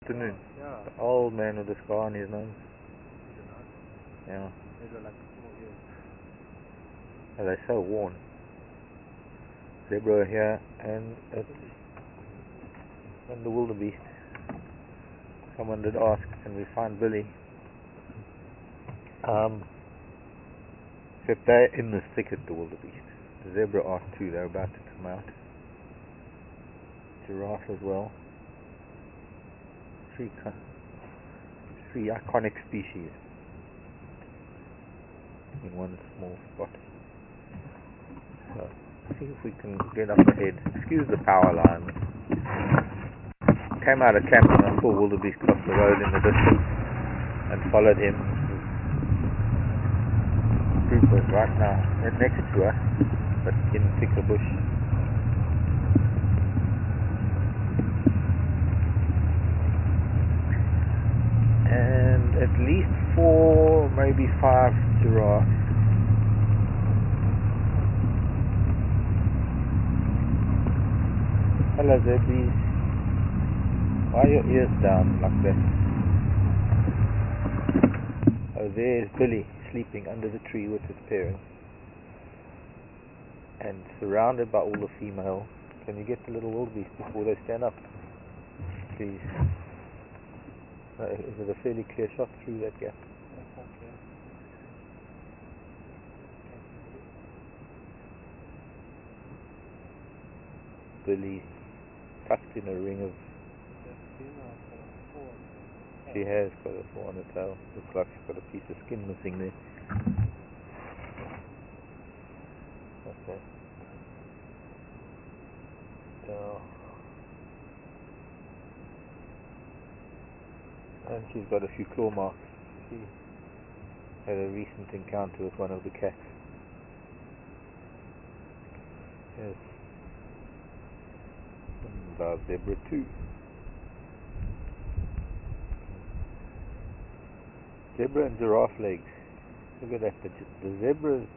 afternoon. Yeah. The old man with the scar on his nose. He's a nice one. Yeah. He's got like small ears. And they're so worn. Zebra here and the wildebeest. Someone did ask, can we find Billy? Except they're in the thicket, the wildebeest. The zebra are too, they're about to come out. Giraffe as well. Three iconic species in one small spot. So, see if we can get up ahead. Excuse the power line. Came out of camp and I saw wildebeest cross the road in the distance and followed him. Group was right now next to us, but in thicker bush. And at least 4, maybe 5 giraffes. Hello Zebbies. Why are your ears down like that? Oh, there's Billy sleeping under the tree with his parents. And surrounded by all the females. Can you get the little wildebeest before they stand up? Please. Is it a fairly clear shot through that gap? Okay. Billy tucked in a ring of... She has got a four on her tail. Looks like she's got a piece of skin missing there. Okay. And she's got a few claw marks. She had a recent encounter with one of the cats. Yes. And our zebra too. Zebra and giraffe legs. Look at that. The zebra's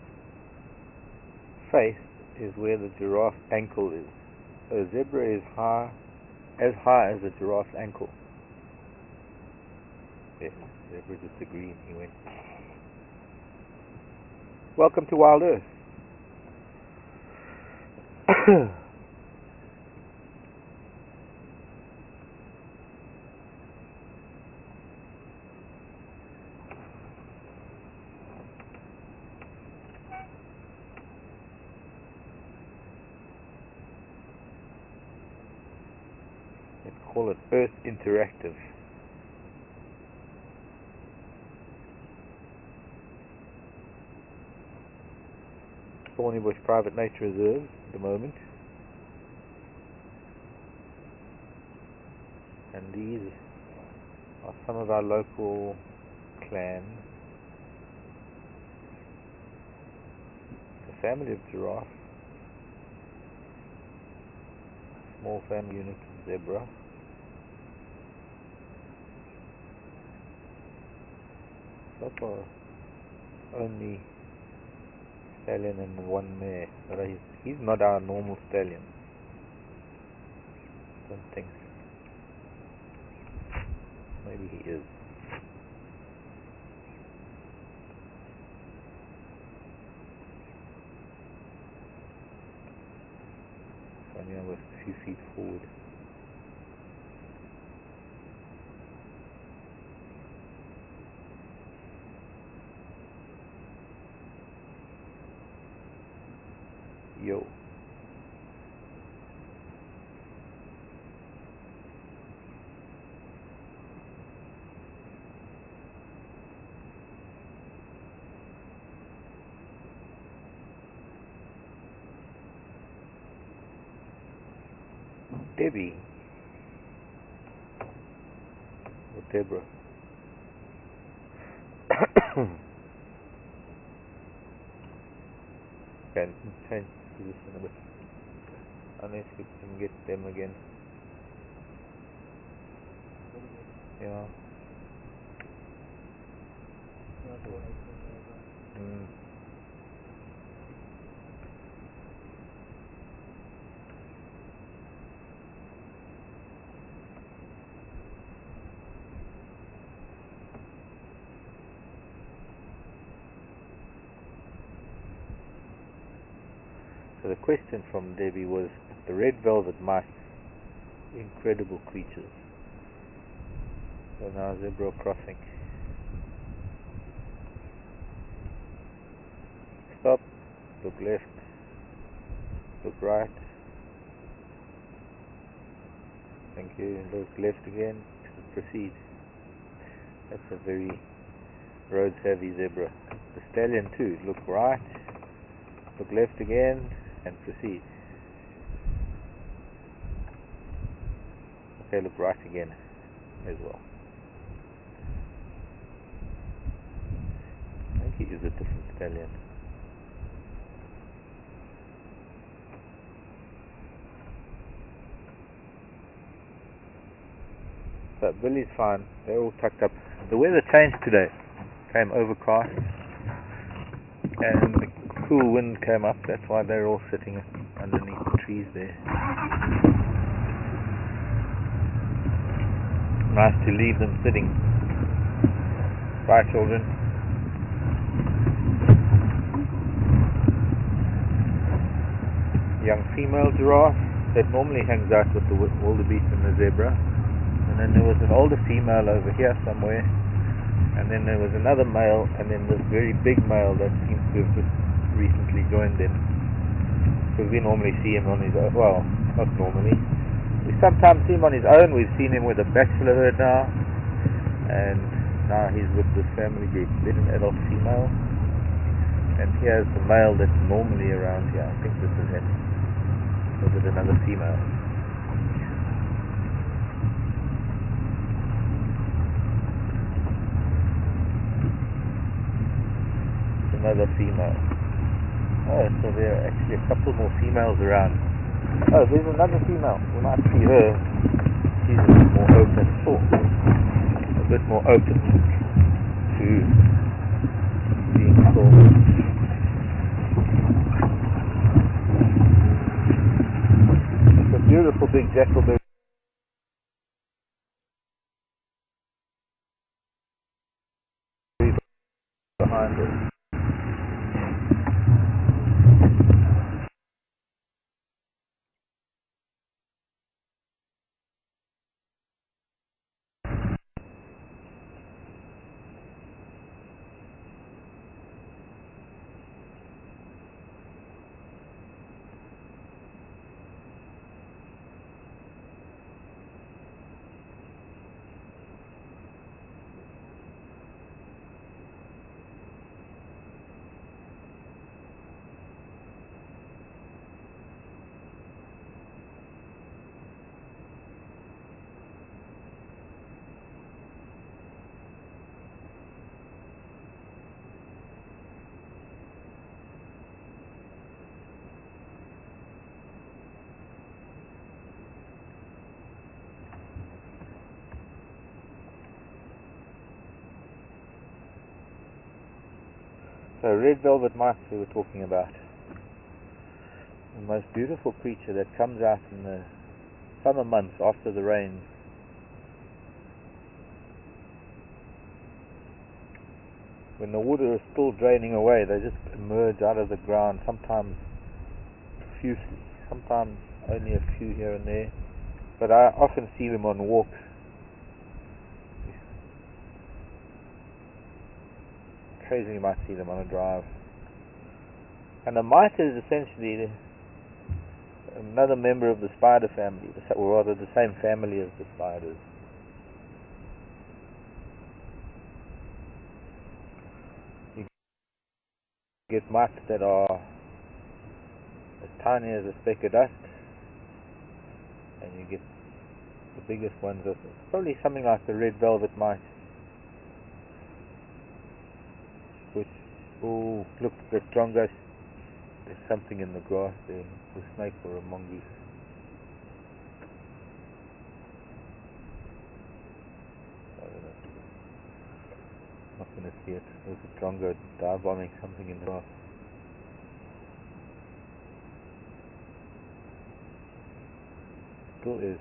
face is where the giraffe's ankle is. So a zebra is as high as a giraffe's ankle. Yes, zebra disagreed. He went. Welcome to Wild Earth. Let's call it Earth Interactive. Thornybush Private Nature Reserve at the moment. And these are some of our local clans. A family of giraffe. Small family unit of zebra. So far, only stallion and one mare, but he's not our normal stallion. Don't think. Maybe he is. Only I was a few feet forward. Yo. Debbie. Or Deborah. Can change position a bit. Unless we can get them again. Yeah. So the question from Debbie was, the red velvet mice, incredible creatures. So now zebra crossing. Stop, look left, look right. Thank you. Look left again, proceed. That's a very road savvy zebra. The stallion too, look right, look left again, and proceed. Okay, look right again as well. I think he is a different stallion. But Billy's fine, they're all tucked up. The weather changed today, came overcast, and the cool wind came up, that's why they're all sitting underneath the trees there. Nice to leave them sitting. Bye, children. Young female giraffe that normally hangs out with the wildebeest and the zebra. And then there was an older female over here somewhere. And then there was another male, and then this very big male that seems to have just recently joined them. Because we normally see him on his own. Well, not normally. We sometimes see him on his own. We've seen him with a bachelor herd now. And now he's with this family group. There's an adult female. And here's the male that's normally around here. I think this is him. Or is it another female? Another female. Oh, so there are actually a couple more females around. Oh, there's another female. We might see her. She's a bit more open. Oh, a bit more open to being sold. It's a beautiful big jackalberry behind it. So red velvet mice we were talking about. The most beautiful creature that comes out in the summer months after the rains. When the water is still draining away, they just emerge out of the ground, sometimes profusely, sometimes only a few here and there. But I often see them on walks. Occasionally you might see them on a drive. And a mite is essentially another member of the spider family, or rather the same family as the spiders. You get mites that are as tiny as a speck of dust, and you get the biggest ones are probably something like the red velvet mite. Which, oh, look, the strongest. There's something in the grass there, a snake or a mongoose. I don't know. Not going to see it. There's a drongo dive bombing something in the grass. Still is.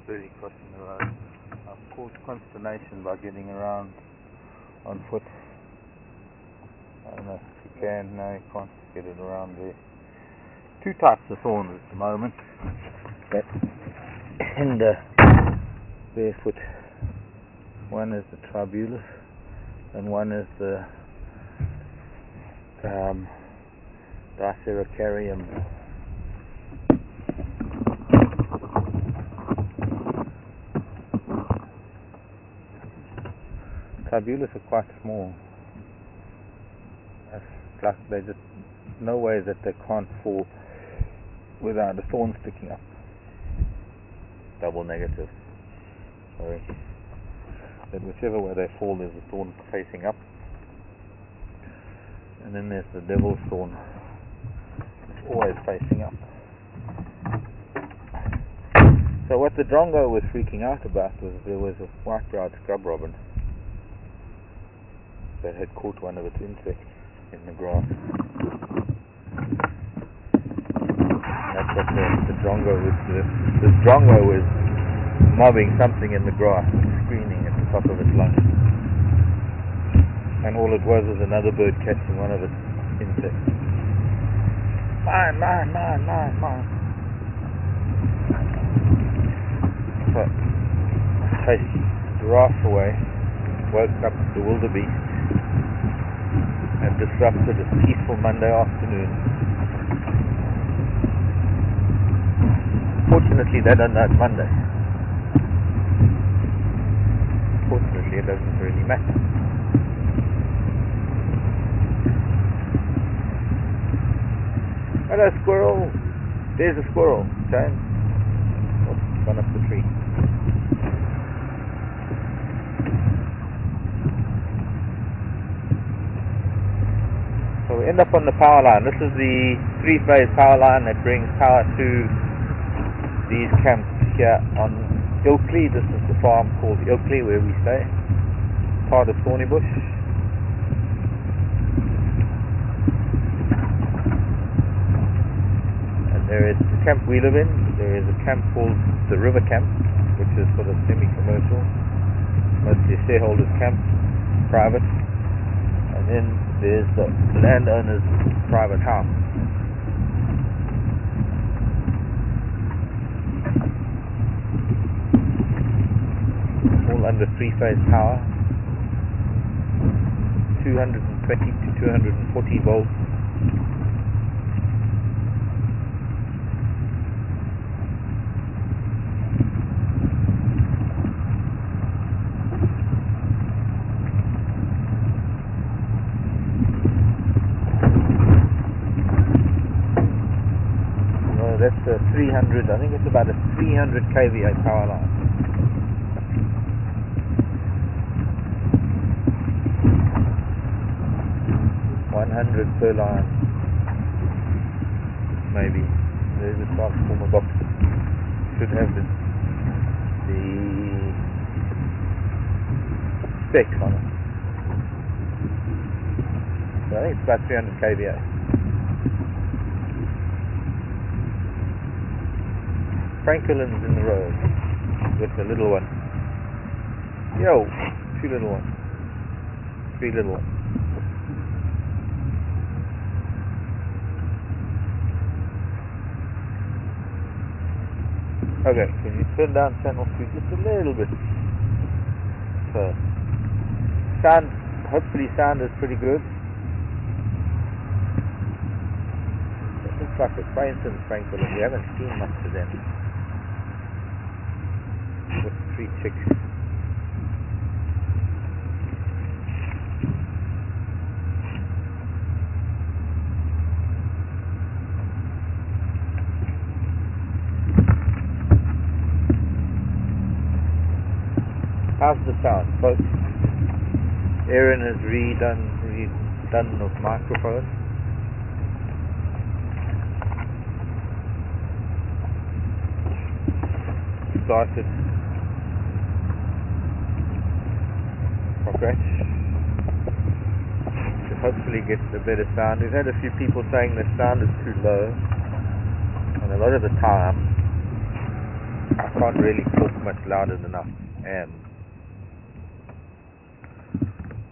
really crossing the road. I've caused consternation by getting around on foot. I don't know if you can. No, you can't get it around there. Two types of thorns at the moment that hinder barefoot. One is the tribulus and one is the Diceracarium. Tribulus are quite small. It's like they just no way that they can't fall without a thorn sticking up. Double negative. Sorry. But whichever way they fall, there's a thorn facing up. And then there's the devil's thorn. It's always facing up. So what the drongo was freaking out about was there was a white-browed scrub robin that had caught one of its insects in the grass. That's what the drongo was. This drongo was mobbing something in the grass, screaming at the top of its lungs. And all it was another bird catching one of its insects. Mine, mine, mine, mine, mine. So, chased the giraffe away, woke up the wildebeest, and disrupted a peaceful Monday afternoon. Fortunately, they don't know it's Monday. Fortunately, it doesn't really matter. Hello, squirrel. There's a squirrel, James. Oh, gone up the tree. So we end up on the power line. This is the three-phase power line that brings power to these camps here on Ilkley. This is the farm called Ilkley where we stay, part of Thornybush. And there is the camp we live in. There is a camp called the River Camp, which is sort of semi-commercial, mostly a shareholders camp, private. And then there's the landowner's private house. All under three-phase power, 220 to 240 volts. That's a 300, I think it's about a 300 kVA power line. Per line, maybe. There's a transformer box. Should have the specs on it. So I think it's about 300 kVA. Franklin's in the road with the little one. Yo, two little ones. Three little ones. Okay, can you turn down channel 2 just a little bit? So, hopefully sound is pretty good. It looks like a Franklin, we haven't seen much of them. With 3 chicks. How's the sound, folks? Aaron has redone the microphone. Started from scratch to hopefully get a better sound. We've had a few people saying the sound is too low, and a lot of the time I I can't really talk much louder than I am.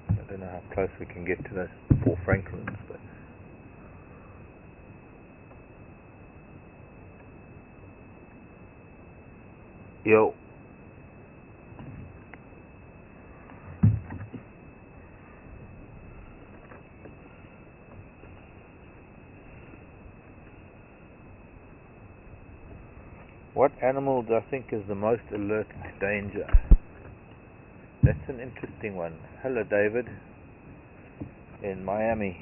I don't know how close we can get to those 4 Franklins, but yo. What animal do I think is the most alert to danger? That's an interesting one. Hello, David. In Miami.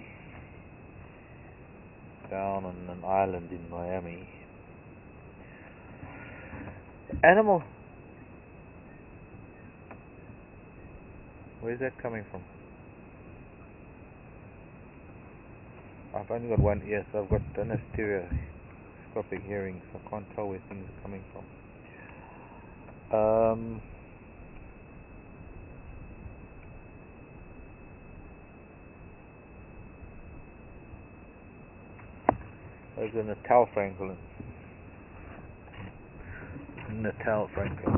Down on an island in Miami. Animal. Where's that coming from? I've only got one ear, so I've got stereoscopic hearing, so I can't tell where things are coming from. Those are Natal Franklin. Natal Franklin.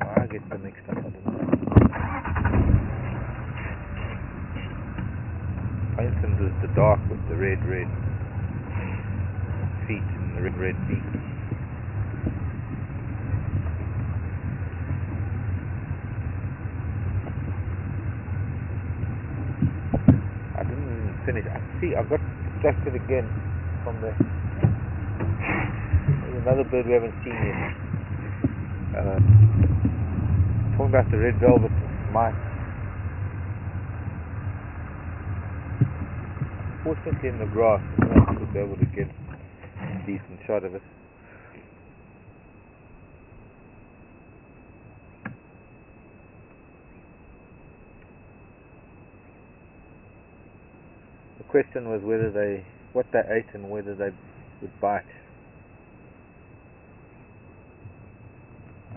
I get them mixed up, I don't know. Franklin is the dark with the red feet and the red beak. I didn't finish. See, I got distracted again from there. There's another bird we haven't seen yet. Talking about the red velvet mice. Fortunately in the grass, I should be able to get a decent shot of it. The question was what they ate and whether they would bite.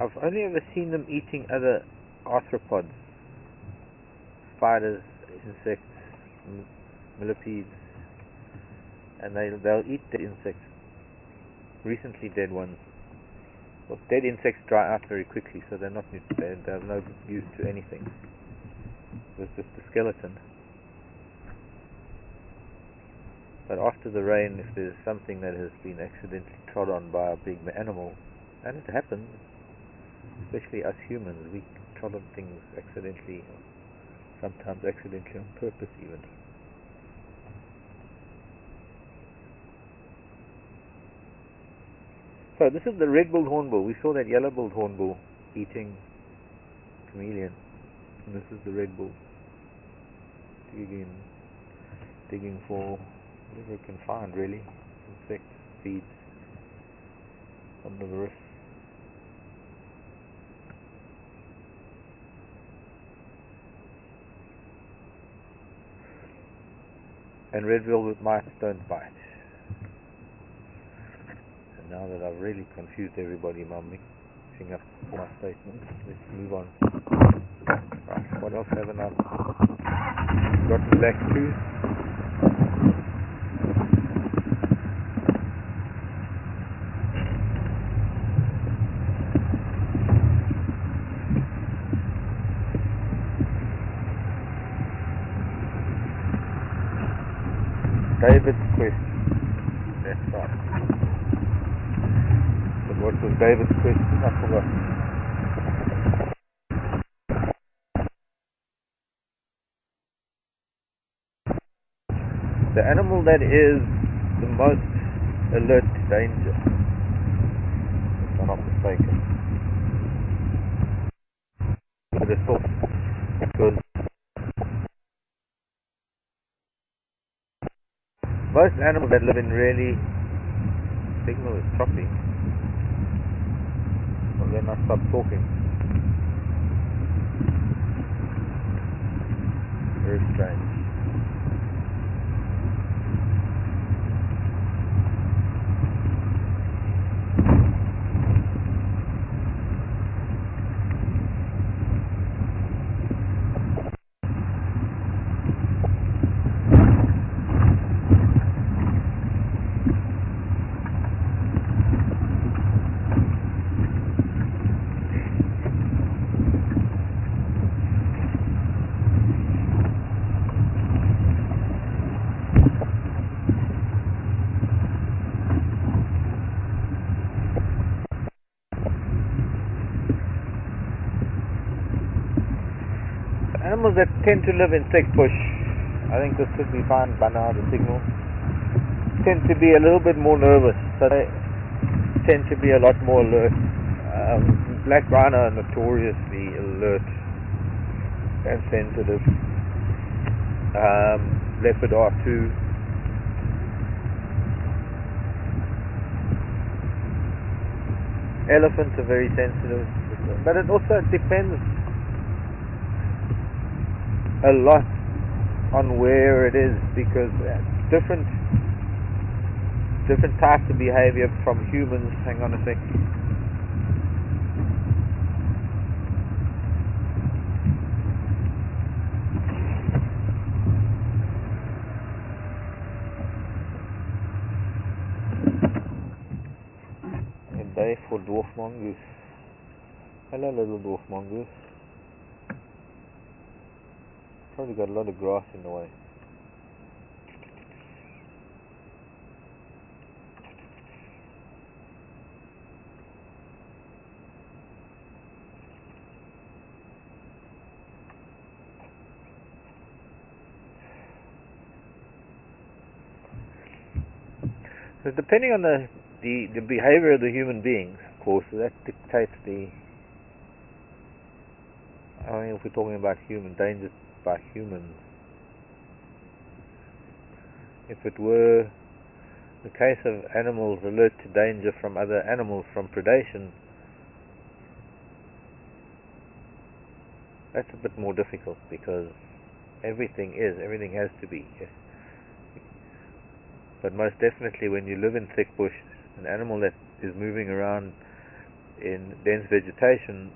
I've only ever seen them eating other arthropods, spiders, insects, millipedes, and they'll eat dead insects, recently dead ones. Well, dead insects dry out very quickly, so they're of no use to anything. It was just a skeleton. But after the rain, if there's something that has been accidentally trod on by a big animal, and it happens, especially us humans, we trod on things accidentally, sometimes accidentally on purpose even. So this is the red-billed hornbill. We saw that yellow-billed hornbill eating chameleon, and this is the red-billed digging for whatever it can find, really, insects, seeds under the roof. And red velvet mice don't bite. And now that I've really confused everybody by mixing up my statements, let's move on. Right, what else haven't I gotten back to? David's question. That's right. But what was David's question? I forgot. The animal that is the most alert to danger, if I'm not mistaken. But it's all because most animals that live in really signal is choppy. Well, then I stop talking. Very strange. animals that tend to live in thick bush, I think this should be fine by now, the signal, tend to be a little bit more nervous, so they tend to be a lot more alert. Black rhino are notoriously alert and sensitive. Leopard are too. Elephants are very sensitive, but it also depends a lot on where it is, because different types of behavior from humans. Hang on a sec. Day for dwarf mongoose. Hello, little dwarf mongoose. Probably got a lot of grass in the way. So depending on the behavior of the human beings, of course, that dictates the. I mean, if we're talking about human danger by humans, if it were the case of animals alert to danger from other animals from predation, that's a bit more difficult, because everything has to be. But most definitely, when you live in thick bush, an animal that is moving around in dense vegetation,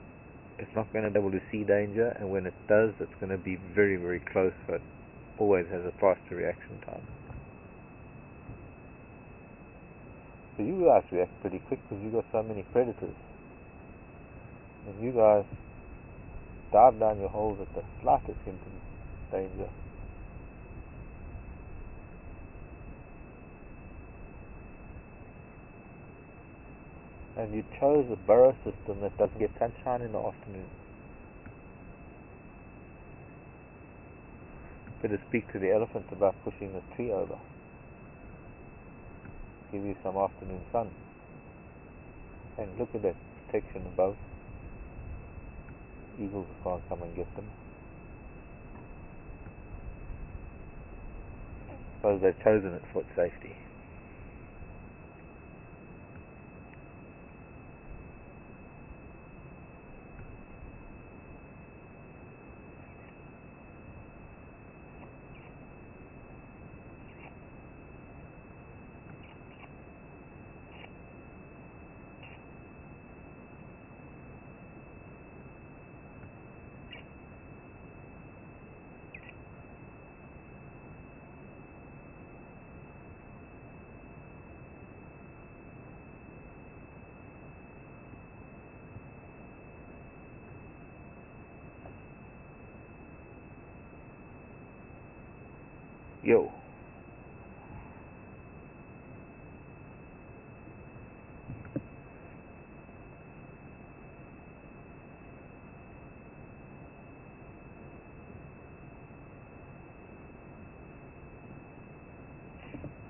it's not going to be able to see danger, and when it does, it's going to be very, very close, so it always has a faster reaction time. So you guys react pretty quick because you've got so many predators. And you guys dive down your holes at the slightest hint of danger. And you chose a burrow system that doesn't get sunshine in the afternoon. Better speak to the elephant about pushing the tree over. Give you some afternoon sun. And look at that protection above. Eagles can't come and get them. Suppose they've chosen it for its safety. Yo.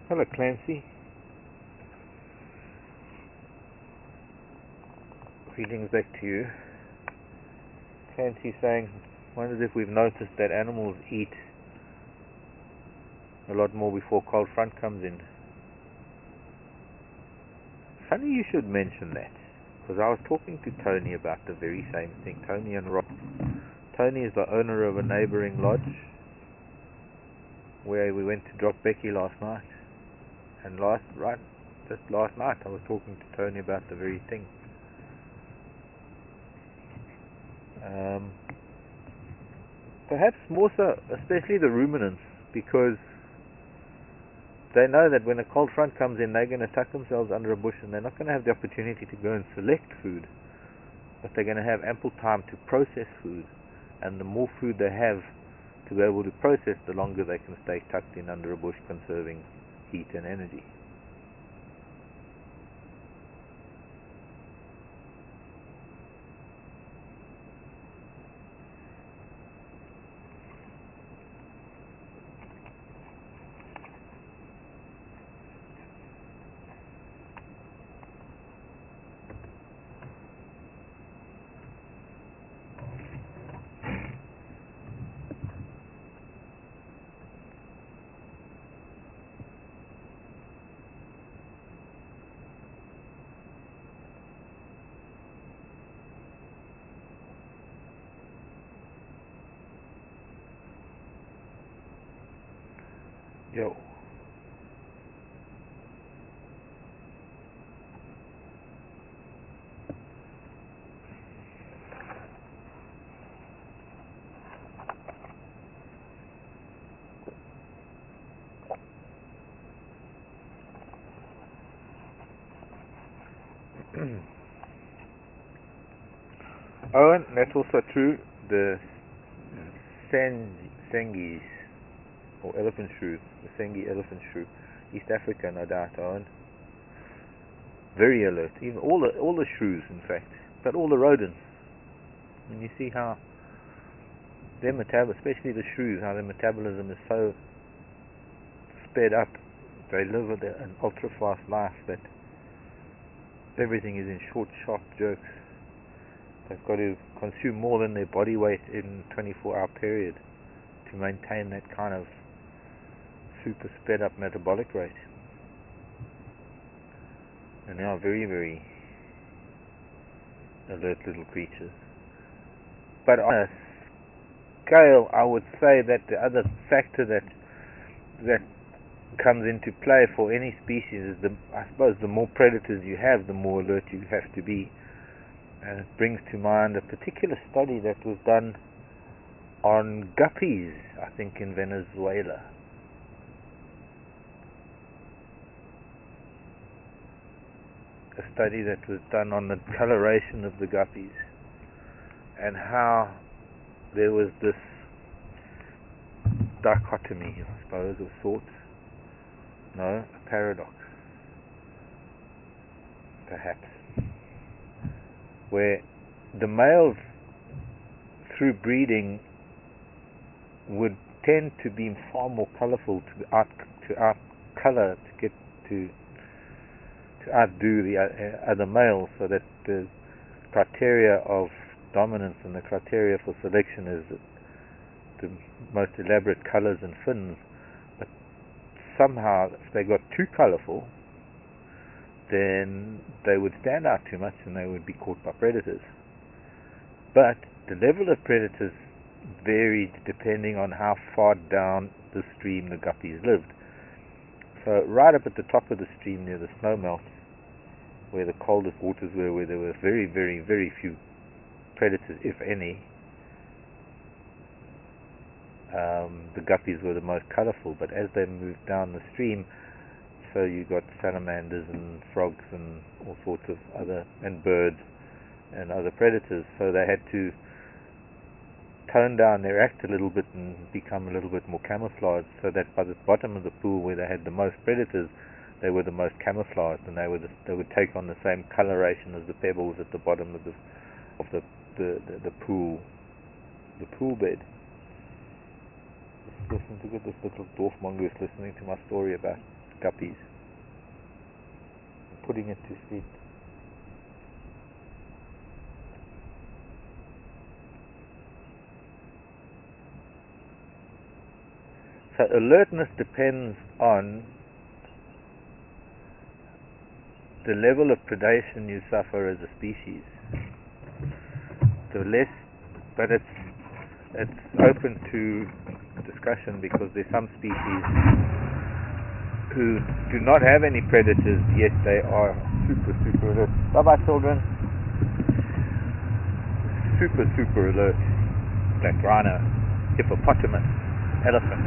Hello, Clancy. Greetings back to you. Clancy saying, wonders if we've noticed that animals eat a lot more before cold front comes in. Funny you should mention that, because I was talking to Tony about the very same thing. Tony and Rob. Tony is the owner of a neighboring lodge where we went to drop Becky last night. And just last night I was talking to Tony about the very thing. Perhaps more so, especially the ruminants, because they know that when a cold front comes in, they're going to tuck themselves under a bush, and they're not going to have the opportunity to go and select food, but they're going to have ample time to process food, and the more food they have to be able to process, the longer they can stay tucked in under a bush, conserving heat and energy. Yo. Oh, and that's also true. The Sengis, or elephant shrew, the Sengi elephant shrew, East Africa, no doubt, Owen. Very alert. Even all the shrews, in fact, but all the rodents. And you see how their especially the shrews, how their metabolism is so sped up. They live an ultra fast life that everything is in short, sharp jerks. They've got to consume more than their body weight in a 24-hour period to maintain that kind of super sped up metabolic rate. And they are very, very alert little creatures. But on a scale, I would say that the other factor that comes into play for any species is, I suppose, the more predators you have, the more alert you have to be. And it brings to mind a particular study that was done on guppies, I think, in Venezuela. A study that was done on the coloration of the guppies and how there was this dichotomy, I suppose, of sorts. No, a paradox, perhaps, where the males, through breeding, would tend to be far more colorful, to outcolor, to outdo the other males, so that the criteria of dominance and the criteria for selection is the most elaborate colors and fins. But somehow, if they got too colorful, then they would stand out too much and they would be caught by predators. But the level of predators varied depending on how far down the stream the guppies lived. So right up at the top of the stream near the snowmelt, where the coldest waters were, where there were very, very, very few predators, if any, the guppies were the most colorful. But as they moved down the stream, so you got salamanders and frogs and all sorts of other, and birds and other predators, so they had to tone down their act a little bit and become a little bit more camouflaged, so that by the bottom of the pool, where they had the most predators, they were the most camouflaged, and they would take on the same coloration as the pebbles at the bottom of the pool bed. Just listen to this little dwarf mongoose listening to my story about guppies and putting it to sleep. So alertness depends on the level of predation you suffer as a species. The less, but it's open to discussion, because there's some species who do not have any predators, yet they are super alert. Bye bye, children. Super alert. Like rhino, hippopotamus, elephant.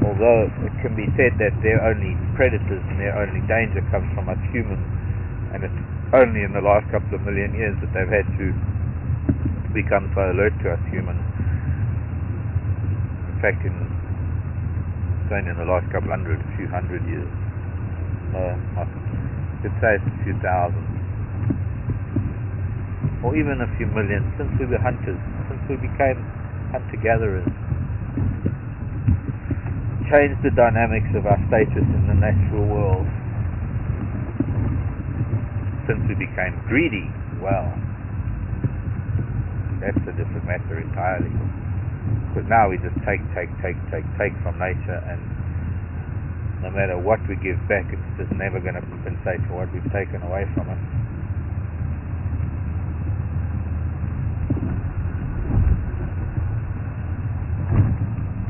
Although it can be said that their only predators and their only danger comes from us humans, and it's only in the last couple of million years that they've had to become so alert to us humans. In fact, it's only in the last few hundred years. I could say it's a few thousand, or even a few million, since we were hunters, since we became hunter-gatherers. Changed the dynamics of our status in the natural world. Since we became greedy, well, that's a different matter entirely. Because now we just take from nature, and no matter what we give back, it's just never going to compensate for what we've taken away from it.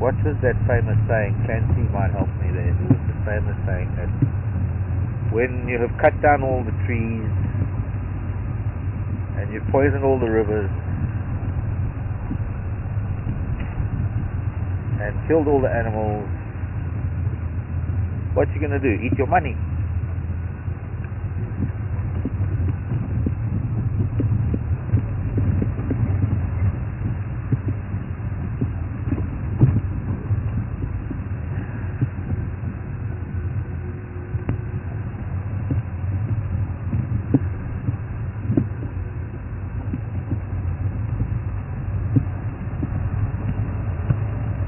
what was that famous saying? Clancy might help me there. It was the famous saying that when you have cut down all the trees and you've poisoned all the rivers and killed all the animals, what you gonna do? Eat your money.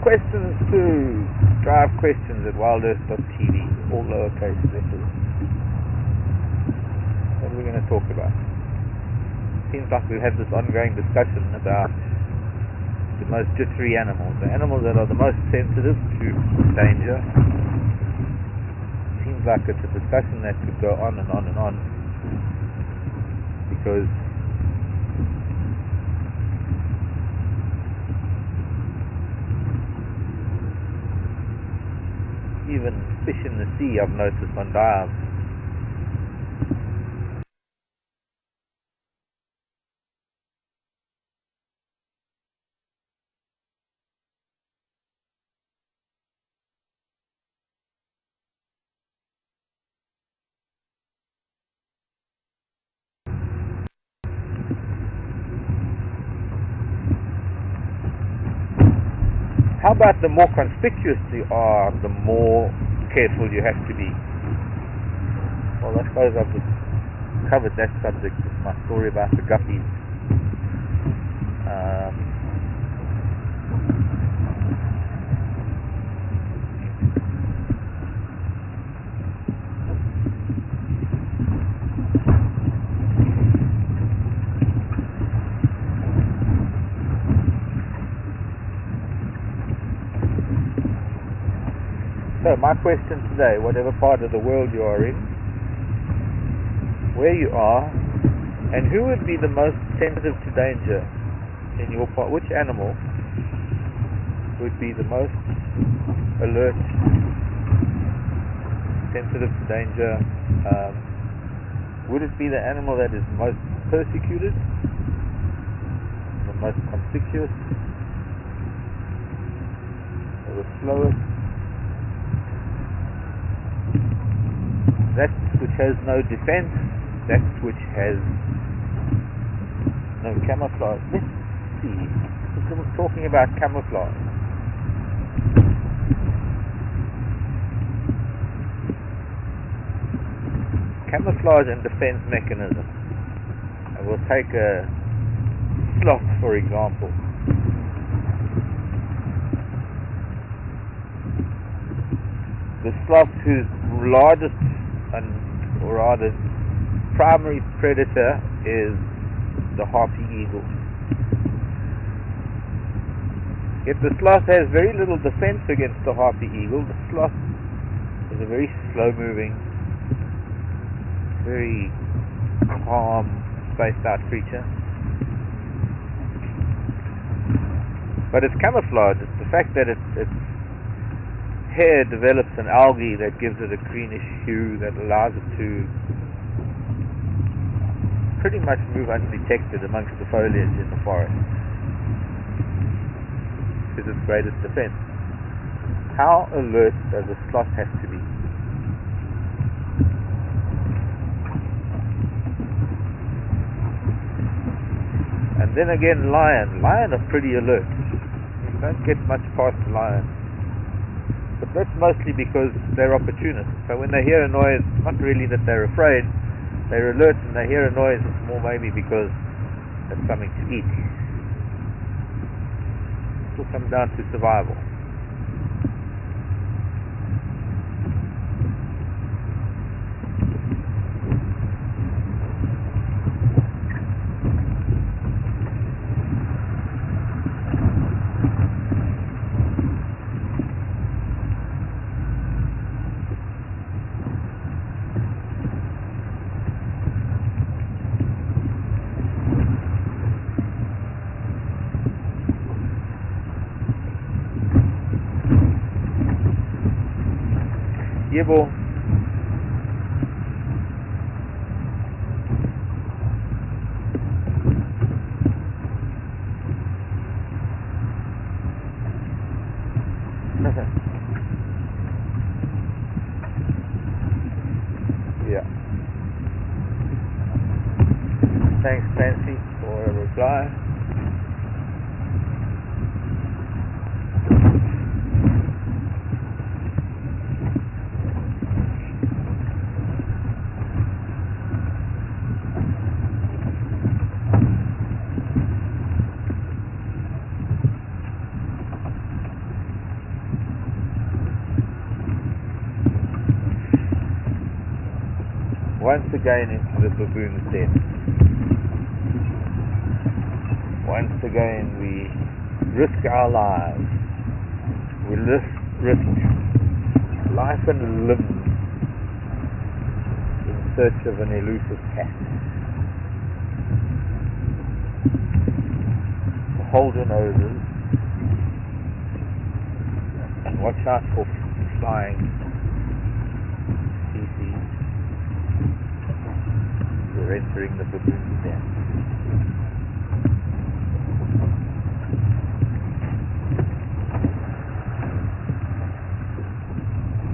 Questions to drive questions at wildearth.tv, all lowercase letters. What are we going to talk about? Seems like we have this ongoing discussion about the most jittery animals, the animals that are the most sensitive to danger. Seems like it's a discussion that could go on and on and on, because even fish in the sea, I've noticed on dives, how about the more conspicuous you are, the more careful you have to be? Well, I suppose I've just covered that subject with my story about the guppies. So my question today, whatever part of the world you are in, where you are, and who would be the most sensitive to danger in your part, which animal would be the most alert, sensitive to danger? Would it be the animal that is most persecuted, the most conspicuous, or the slowest? That which has no defense, that which has no camouflage. Let's see. We're talking about camouflage. Camouflage and defense mechanism. I will take a sloth, for example. The sloth, whose largest or rather primary predator is the harpy eagle. Yet the sloth has very little defense against the harpy eagle. The sloth is a very slow-moving, very calm, spaced-out creature. But it's camouflage. It's the fact that its hair develops an algae that gives it a greenish hue that allows it to pretty much move undetected amongst the foliage in the forest. Is its greatest defense. How alert does a sloth have to be? And then again, lion are pretty alert. You don't get much past the lion. But that's mostly because they're opportunists. So when they hear a noise, not really that they're afraid, they're alert, and they hear a noise, it's more maybe because there's something to eat. It all comes down to survival. Yebo. Yeah. Thanks, Fancy, for a reply. Once again into the baboon's den. Once again we risk our lives. We risk life and limb in search of an elusive cat. Hold your noses and watch out for flying species. We're entering the baboon's den.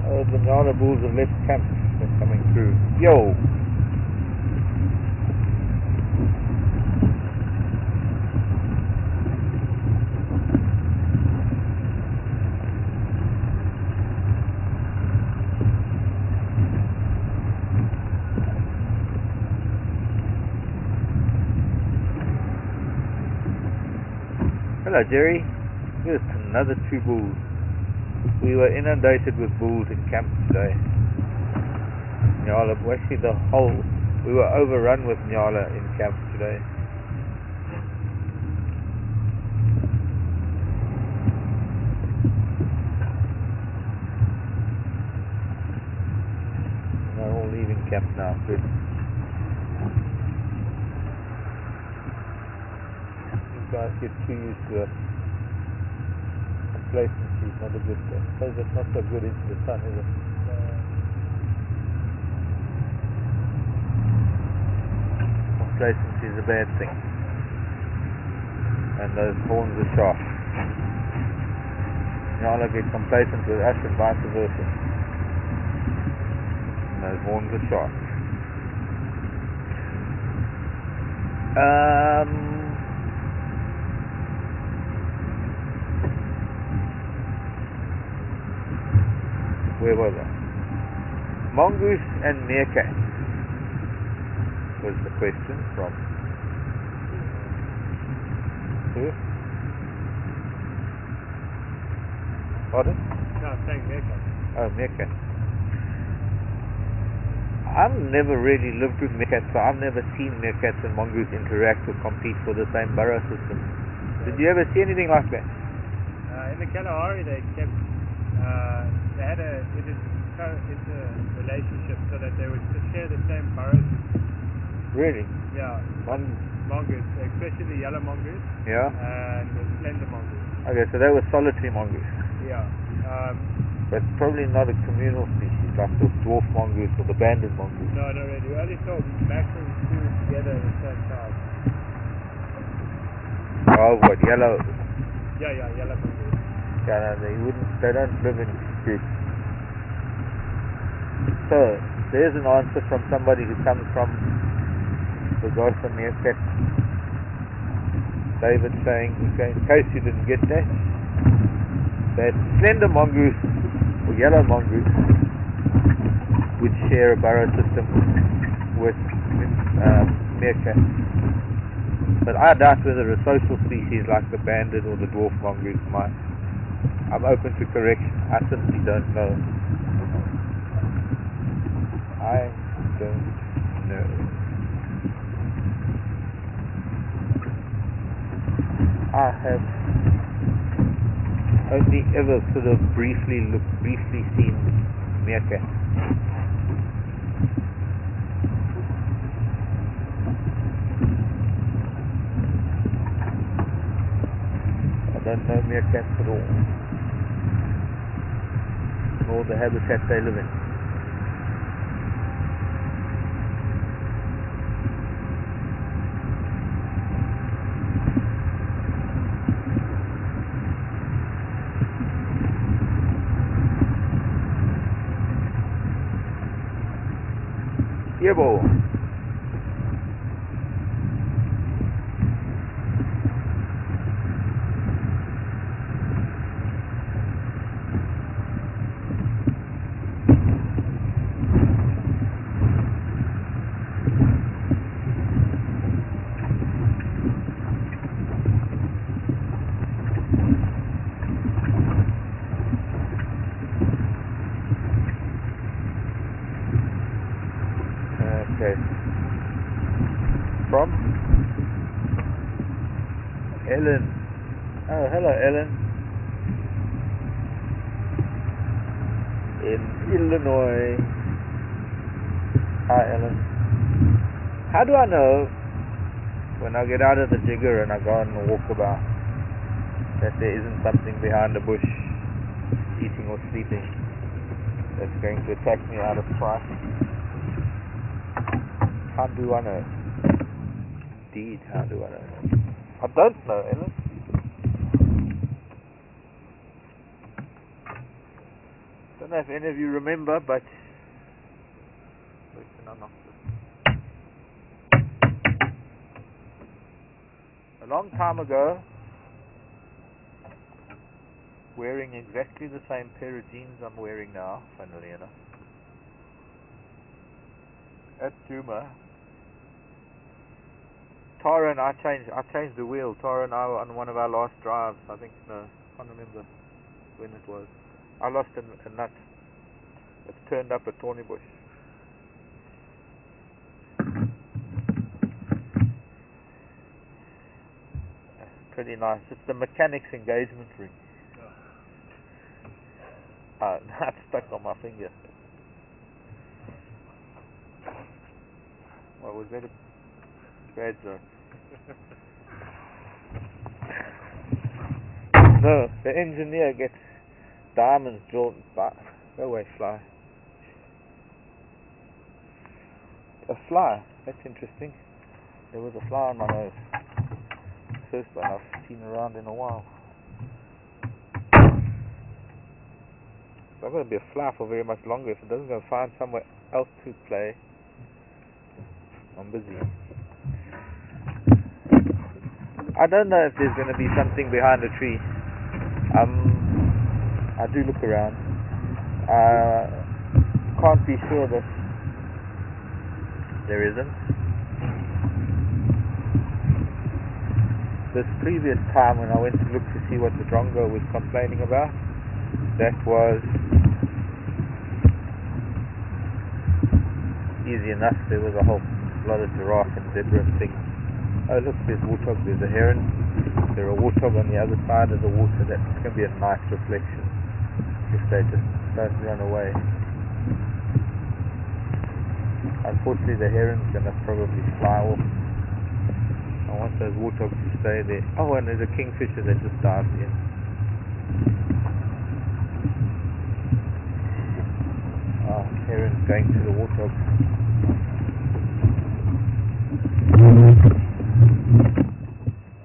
Oh, the Nyala bulls have left camp. They're coming through. Yo! Hello, Jerry. Here's another 2 bulls. We were inundated with bulls in camp today. Nyala, actually we were overrun with Nyala in camp today. And they're all leaving camp now. Good. Guys get too used to it. Complacency is not a good thing. I suppose it's not so good into the sun, is it? Complacency is a bad thing. And those horns are sharp. Nyala get complacent with us and vice versa. And those horns are sharp. Where was I? Mongoose and meerkat was the question from who? Pardon? No, I'm saying meerkat. Oh, meerkat. I've never really lived with meerkats, so I've never seen meerkats and mongoose interact or compete for the same burrow system. Did you ever see anything like that? In the Kalahari, they kept they had a relationship so that they would share the same burrows. Really? Yeah. Mongoose, especially the yellow mongoose. Yeah. And the slender mongoose. Okay, so they were solitary mongoose. Yeah. But probably not a communal species like the dwarf mongoose or the banded mongoose. No, not really. We only saw maximum 2 together at the same time. Oh, what, yellow? Yeah, yellow mongoose. Yeah, no, they don't live in groups. So, there's an answer from somebody who comes from the Gosha meerkat. David saying, okay, in case you didn't get that slender mongoose or yellow mongoose would share a burrow system with meerkat. But I doubt whether a social species like the banded or the dwarf mongoose might. I'm open to correction. I simply don't know. I don't know. I have only ever sort of briefly seen meerkat. I don't know meerkats at all, nor the habitat they live in. before. Okay. From Ellen. Oh, hello, Ellen. In Illinois. Hi, Ellen. How do I know when I get out of the jigger and I go on a walkabout that there isn't something behind the bush eating or sleeping that's going to attack me out of spite? How do I know? Indeed, how do I know? I don't know, Ellen. Don't know if any of you remember, but a long time ago, wearing exactly the same pair of jeans I'm wearing now, funnily enough, at Duma, Tara and I changed the wheel. Tara and I were on one of our last drives. I think, no, I can't remember when it was. I lost a nut. It's turned up at Thornybush. Pretty nice. It's the mechanic's engagement ring. Nut stuck on my finger. Well, was that a bad joke? No, the engineer gets diamonds drilled by... Go away, fly. A fly? That's interesting. There was a fly on my nose. First one I've seen around in a while. It's not going to be a fly for very much longer. If it doesn't go find somewhere else to play, I'm busy. I don't know if there's going to be something behind the tree. I do look around. Can't be sure that there isn't. This previous time when I went to look to see what the drongo was complaining about, that was easy enough. There was a whole lot of giraffe and zebra and things. Oh look, there's warthog, there's a heron, there's a warthog on the other side of the water. That's going to be a nice reflection if they just don't run away. Unfortunately the heron's going to probably fly off. I want those warthogs to stay there. Oh, and there's a kingfisher that just dived in. Oh, heron's going to the warthog.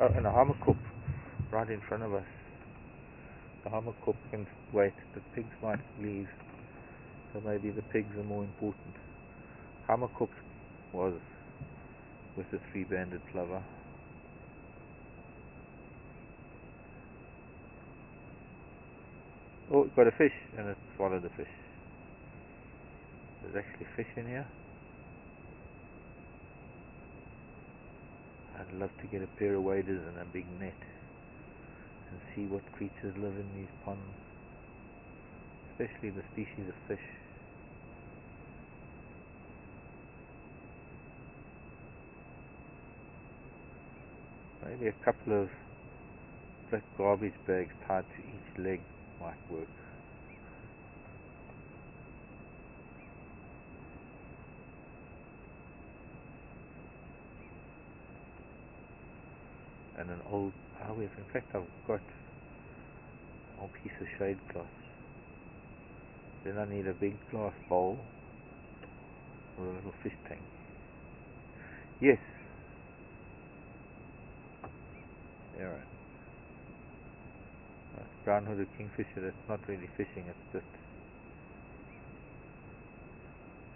Oh, and a hamerkop right in front of us. The hamerkop can wait. The pigs might leave. So maybe the pigs are more important. Hamerkop was with the three-banded plover. Oh, it got a fish and it swallowed the fish. There's actually fish in here. I'd love to get a pair of waders and a big net and see what creatures live in these ponds, especially the species of fish. Maybe a couple of black garbage bags tied to each leg might work. And an old, in fact I've got an old piece of shade cloth. Then I need a big glass bowl or a little fish tank. Yes. Yeah, right. Brown-hooded kingfisher, that's not really fishing, it's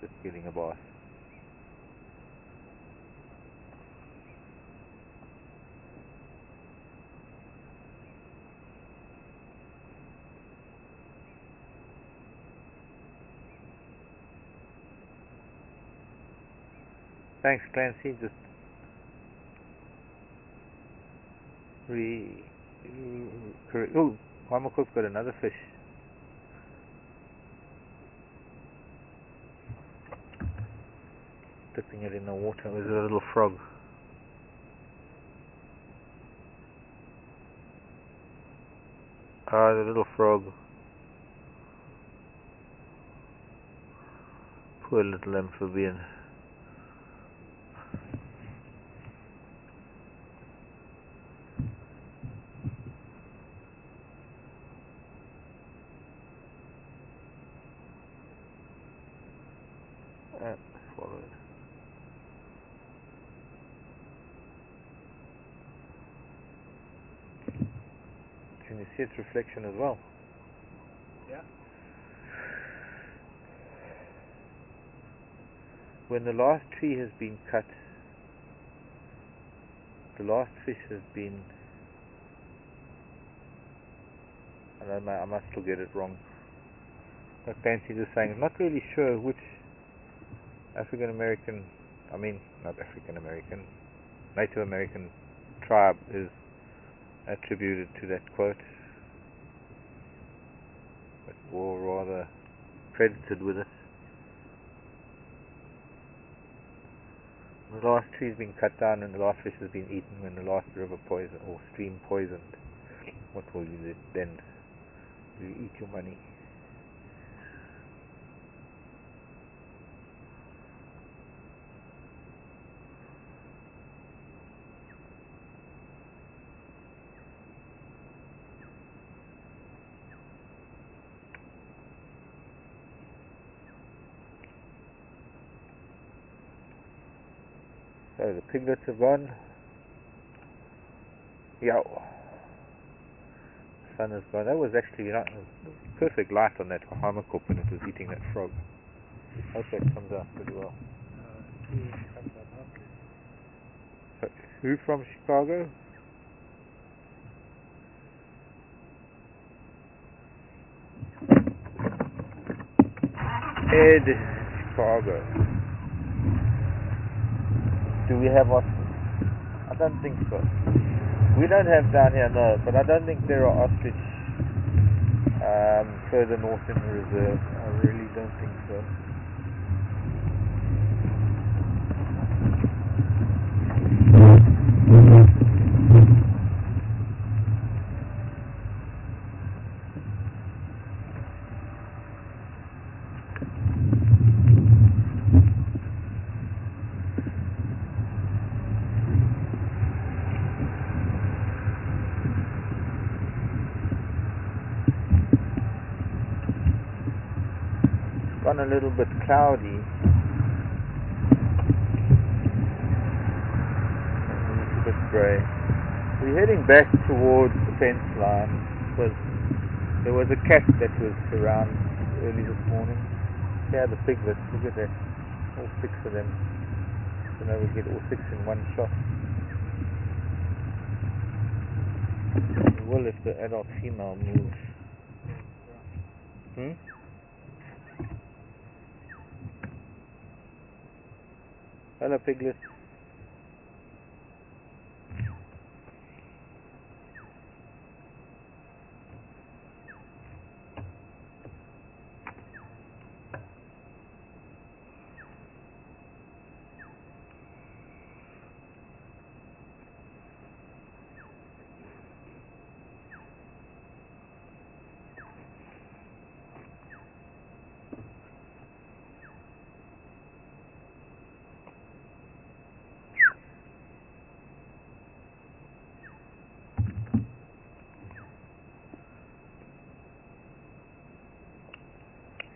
just getting a bath. Thanks, Clancy. Just correct. Oh, Harmaco's got another fish. Dipping it in the water. There's a little frog. Ah, the little frog. Poor little amphibian. Swallowed. Can you see its reflection as well? Yeah. When the last tree has been cut, the last fish has been, I must still get it wrong. But Fancy just saying, I'm not really sure which Native American tribe is attributed to that quote, or rather credited with it. The last tree has been cut down and the last fish has been eaten, when the last river poisoned or stream poisoned. What will you do then? You eat your money. So the piglets have gone. Yeah. The sun has gone. That was actually perfect light on that Harmacorp when it was eating that frog. I hope that comes out pretty well. So, who from Chicago? Ed, Chicago. Do we have ostrich? I don't think so. We don't have down here, no, but I don't think there are ostrich further north in the reserve. I really don't think so. A little bit cloudy, a little bit grey. We're heading back towards the fence line because there was a cat that was around early this morning. Yeah, the piglets, look at that, all 6 of them. So now we get all 6 in one shot. We will if the adult female moves. Hello, piglet.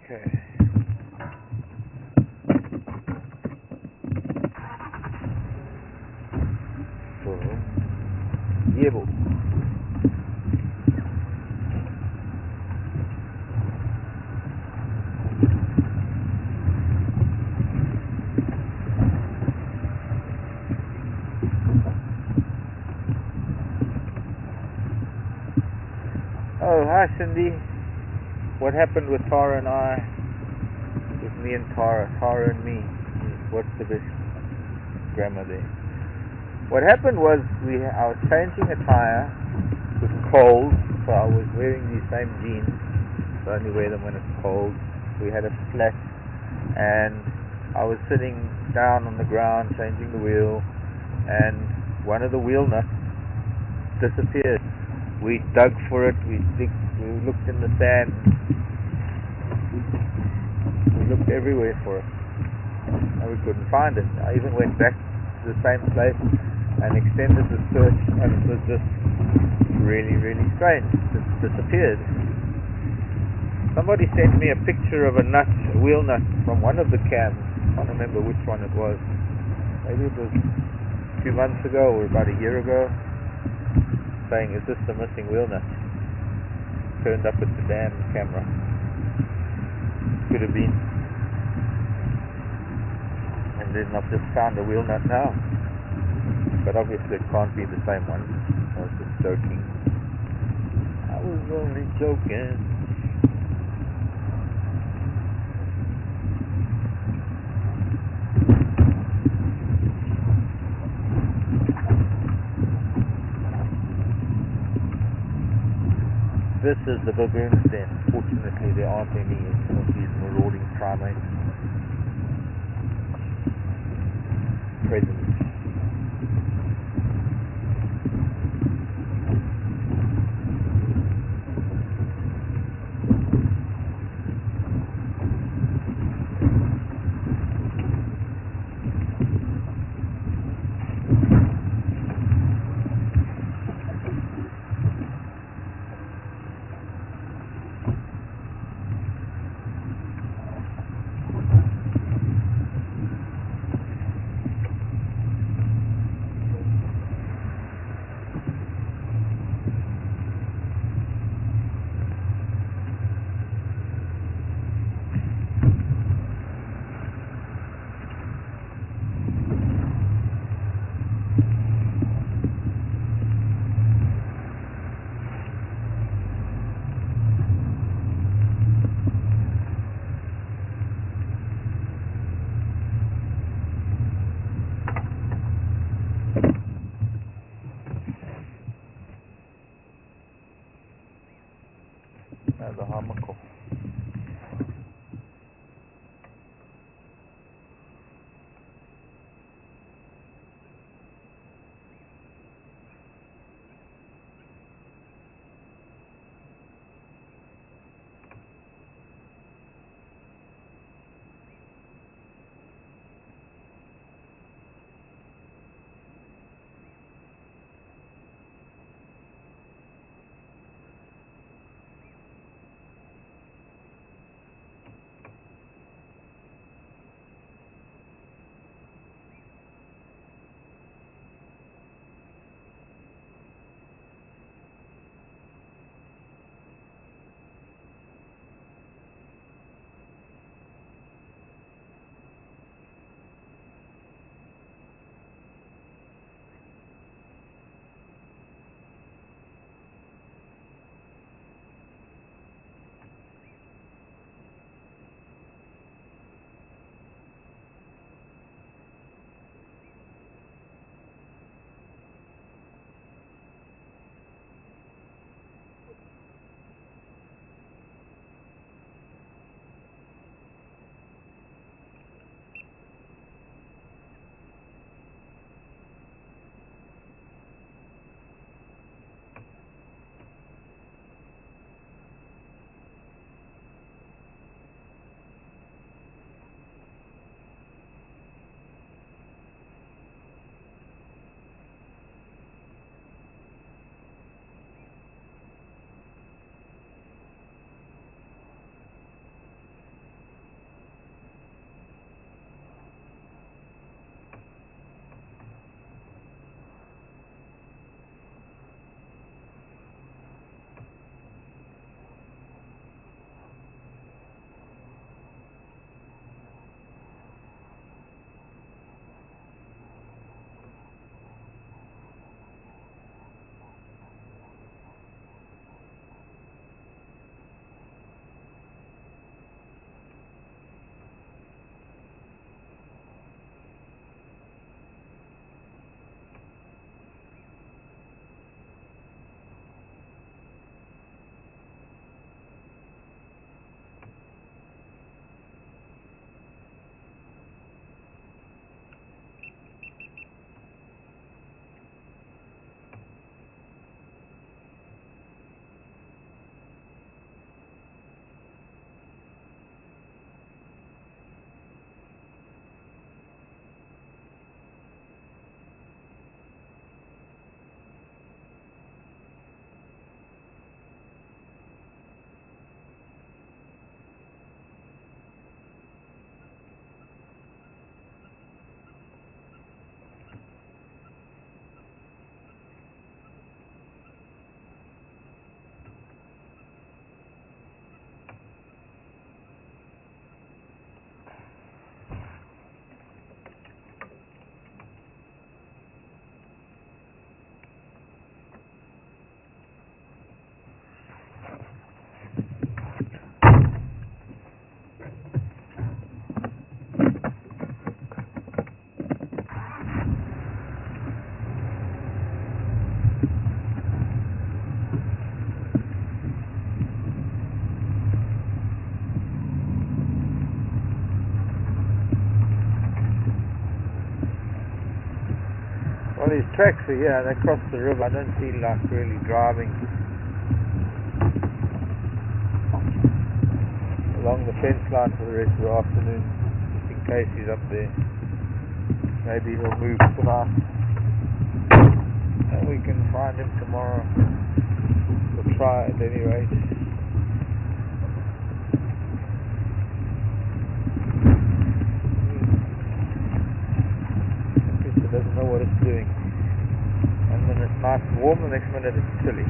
Okay. So, Yebo. Oh, hi Cindy. What happened with Tara and I? With me and Tara and me. What's the best? grammar there. What happened was I was changing a tire. It was cold, so I was wearing these same jeans. So I only wear them when it's cold. We had a flat, and I was sitting down on the ground changing the wheel, and one of the wheel nuts disappeared. We dug for it. We looked in the sand. We looked everywhere for it, and we couldn't find it. I even went back to the same place and extended the search, and it was just really, really strange. It disappeared. Somebody sent me a picture of a wheel nut from one of the cams. I can't remember which one it was. Maybe it was 2 months ago or about a year ago, saying, is this the missing wheel nut? Turned up at the damn camera. Could have been. And then I've just found a wheel nut now. But obviously it can't be the same one. I was just joking. I was only joking. This is the baboon's den. Fortunately, there aren't any of these marauding primates present. Well, these tracks are here, they cross the river. I don't feel like really driving along the fence line for the rest of the afternoon, just in case he's up there. Maybe he'll move tonight and we can find him tomorrow. We'll try at any rate. It doesn't know what it's doing. One minute it's nice and warm, the next minute it's chilly.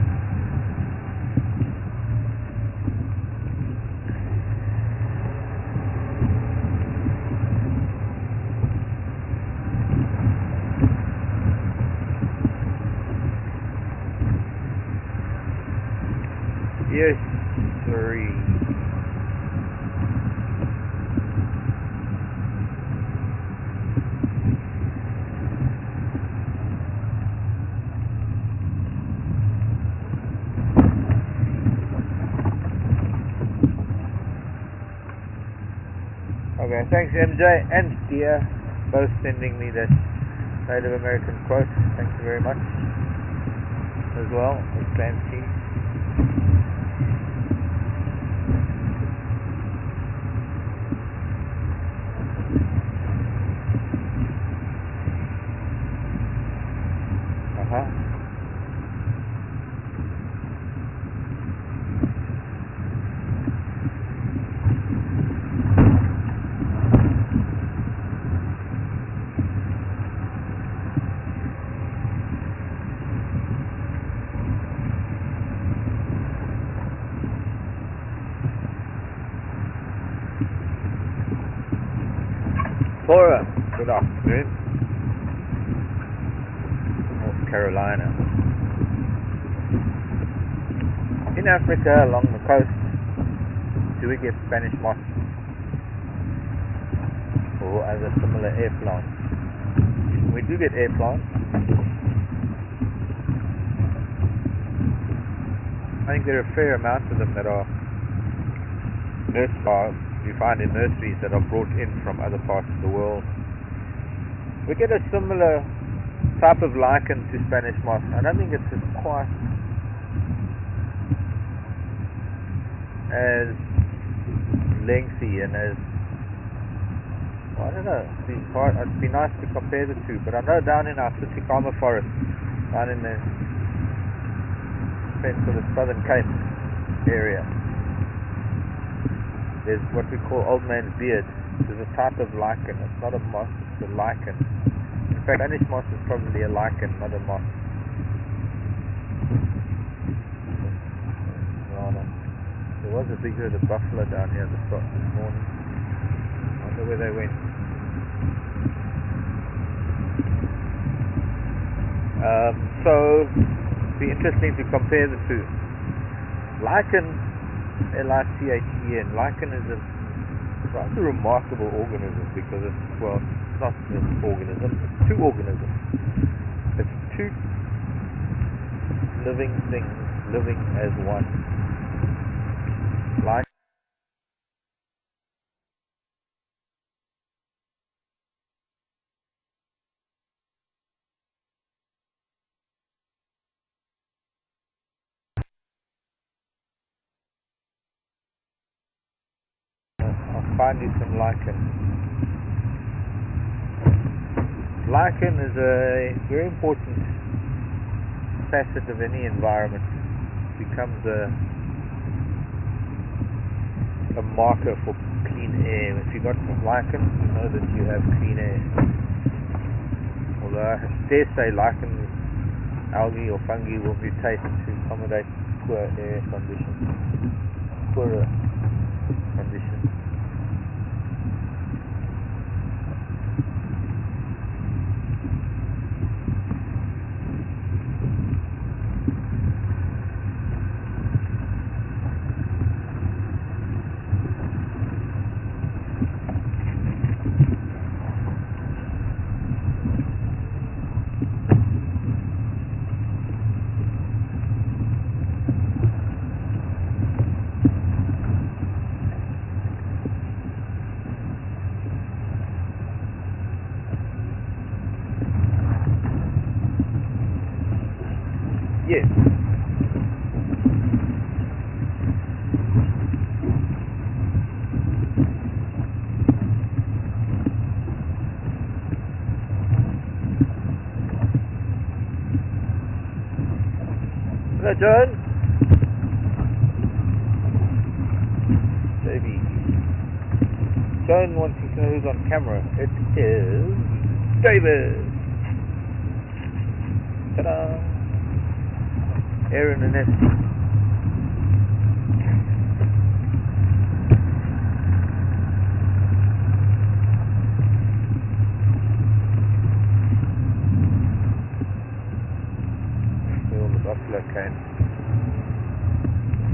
Yes, sorry. Okay, thanks MJ and Dia, both sending me that Native American quote. Thank you very much as well. It's fancy. Laura, good afternoon. North Carolina. In Africa, along the coast, do we get Spanish moss or other similar air plants? We do get air plants. I think there are a fair amount of them that are you find in nurseries that are brought in from other parts of the world. We get a similar type of lichen to Spanish moss. I don't think it's quite as lengthy and as, I don't know, it'd be nice to compare the two, but I know down in our Siticama forest, down in the sort of Southern Cape area, there's what we call old man's beard. There's a type of lichen. It's not a moss, it's a lichen. In fact, Spanish moss is probably a lichen, not a moss. There was a big herd of buffalo down here this morning. I wonder where they went. So, it'd be interesting to compare the two. Lichen, L-I-C-H-E-N. Lichen is a rather remarkable organism because it's not an organism, it's two organisms. It's two living things living as one. Lichen find you some lichen. Lichen is a very important facet of any environment. It becomes a marker for clean air. If you've got lichen, you know that you have clean air. Although I dare say lichen, algae or fungi will mutate to accommodate poor air conditions, poorer conditions. Yes. Hello, John. Baby. John wanting to know who's on camera. It is David. Ta-da. Aaron and Esty. All the buffalo came.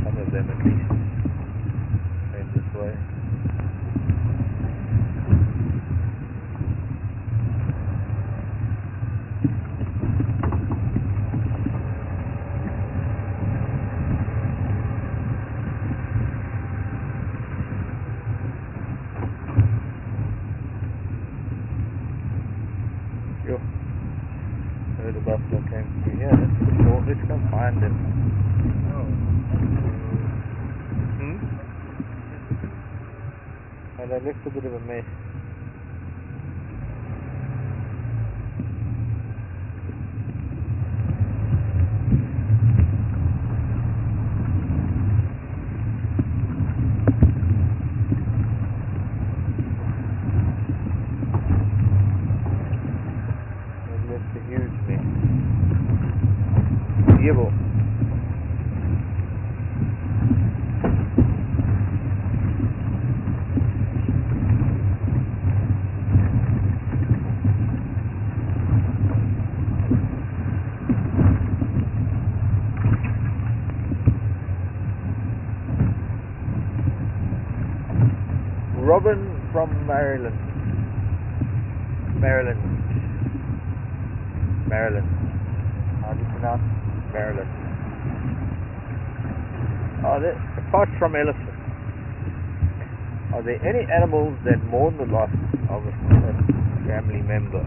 Some of them at least came this way. Sure. Heard the buffalo came through here. Let's go find them. Oh, they left a bit of a mess. They left a huge mess. Evil. Robin from Maryland. Maryland. How do you pronounce Maryland? Apart from elephants, are there any animals that mourn the loss of a family member?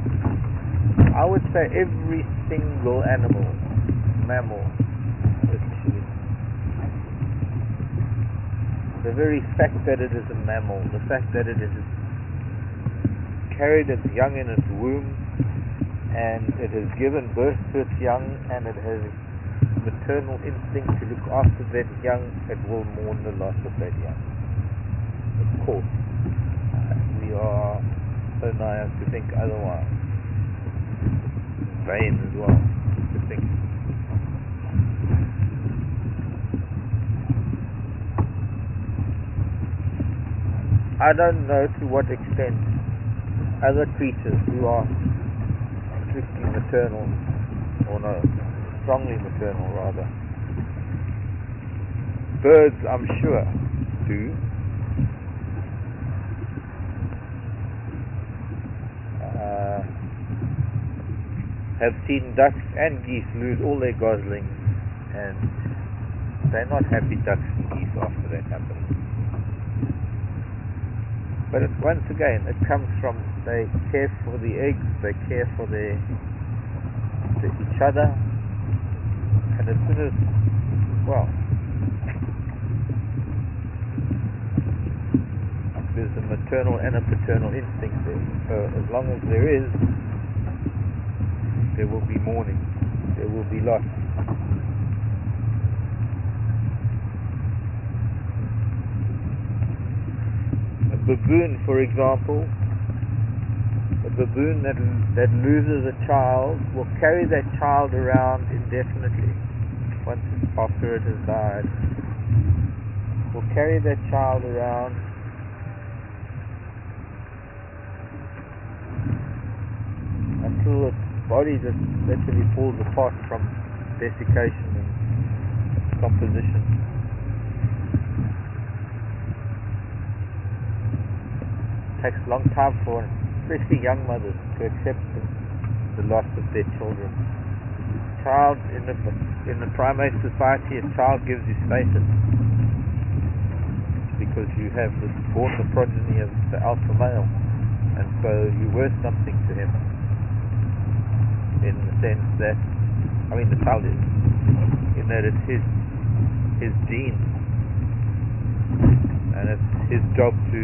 I would say every single animal, mammal, actually. The very fact that it is a mammal, the fact that it is carried its young in its womb, and it has given birth to its young, and it has maternal instinct to look after that young, it will mourn the loss of that young. Of course, we are so naive to think otherwise. Vain as well to think. I don't know to what extent other creatures who are strictly maternal, or no, strongly maternal rather. Birds, I'm sure, do. Have seen ducks and geese lose all their goslings, and they're not happy ducks and geese after that happens. But once again, it comes from they care for the eggs, they care for each other, and as soon as, well, there's a maternal and a paternal instinct there. So as long as there is, there will be mourning, there will be loss. A baboon, for example, a baboon that loses a child will carry that child around indefinitely. After it has died, will carry that child around until its body just literally falls apart from desiccation and decomposition. It takes a long time for especially young mothers to accept the loss of their children. Child in the primate society, a child gives you status because you have born the progeny of the alpha male, and so you're worth something to him. In the sense that, the child is. in that it's his gene, and it's his job to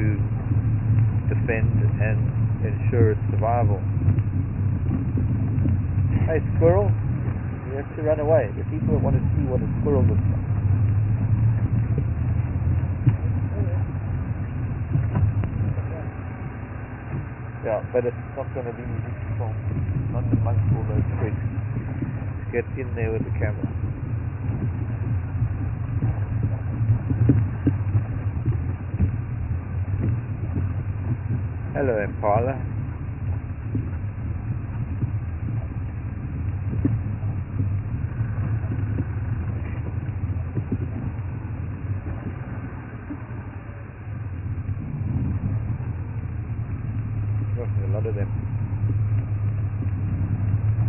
defend and ensure its survival. Hey squirrel, you have to run away. The people that want to see what a squirrel looks like. Yeah, but it's not going to be useful, not amongst all those twigs. Get in there with the camera. Hello, Impala. A lot of them.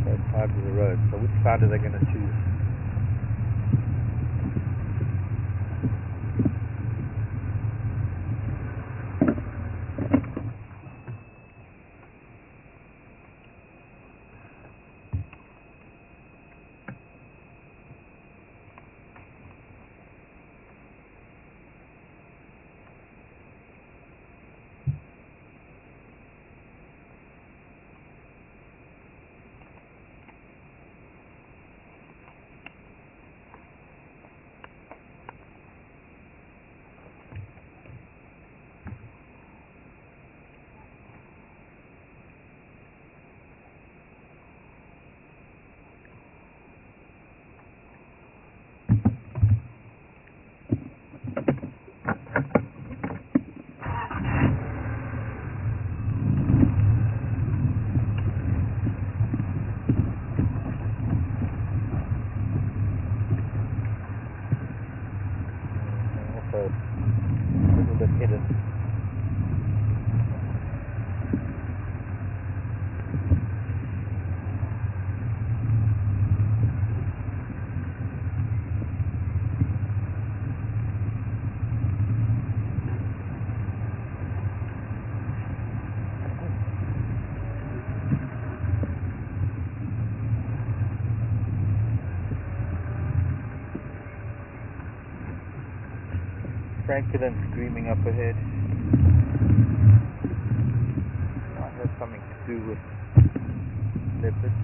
Both sides of the road. So which side are they going to choose? Also, a little bit hidden. Francolin screaming up ahead. Might have something to do with leopards.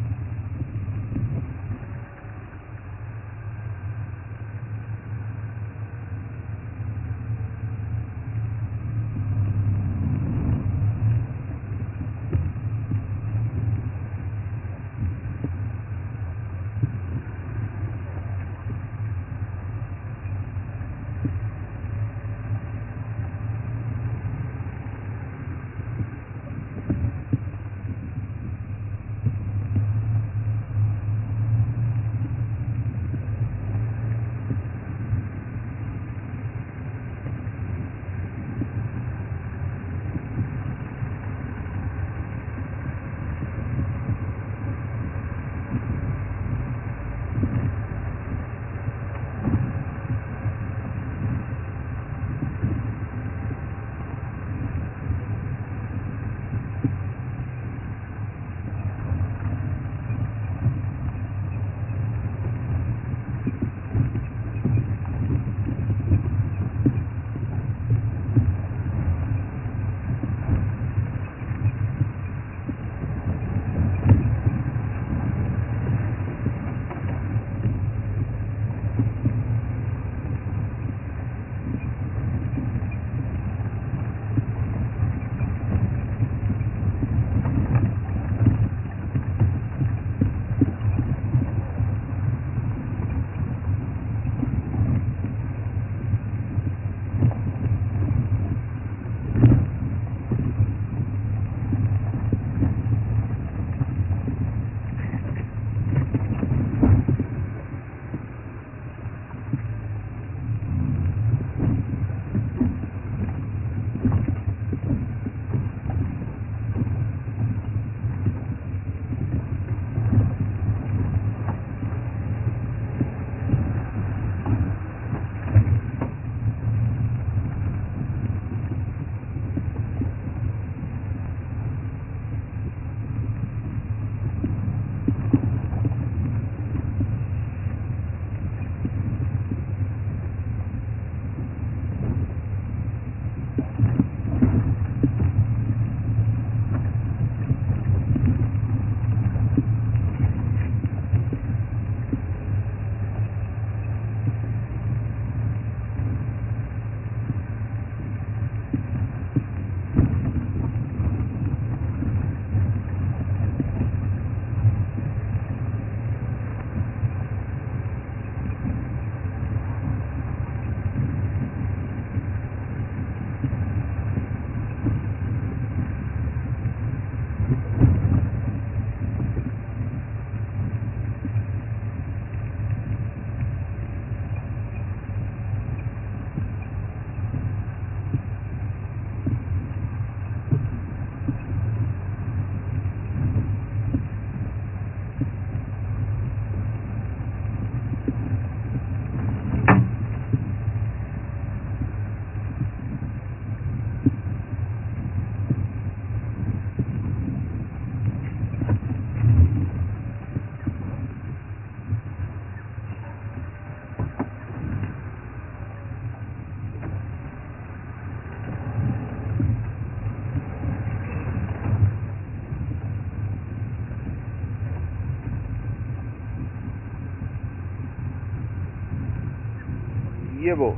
Yebo.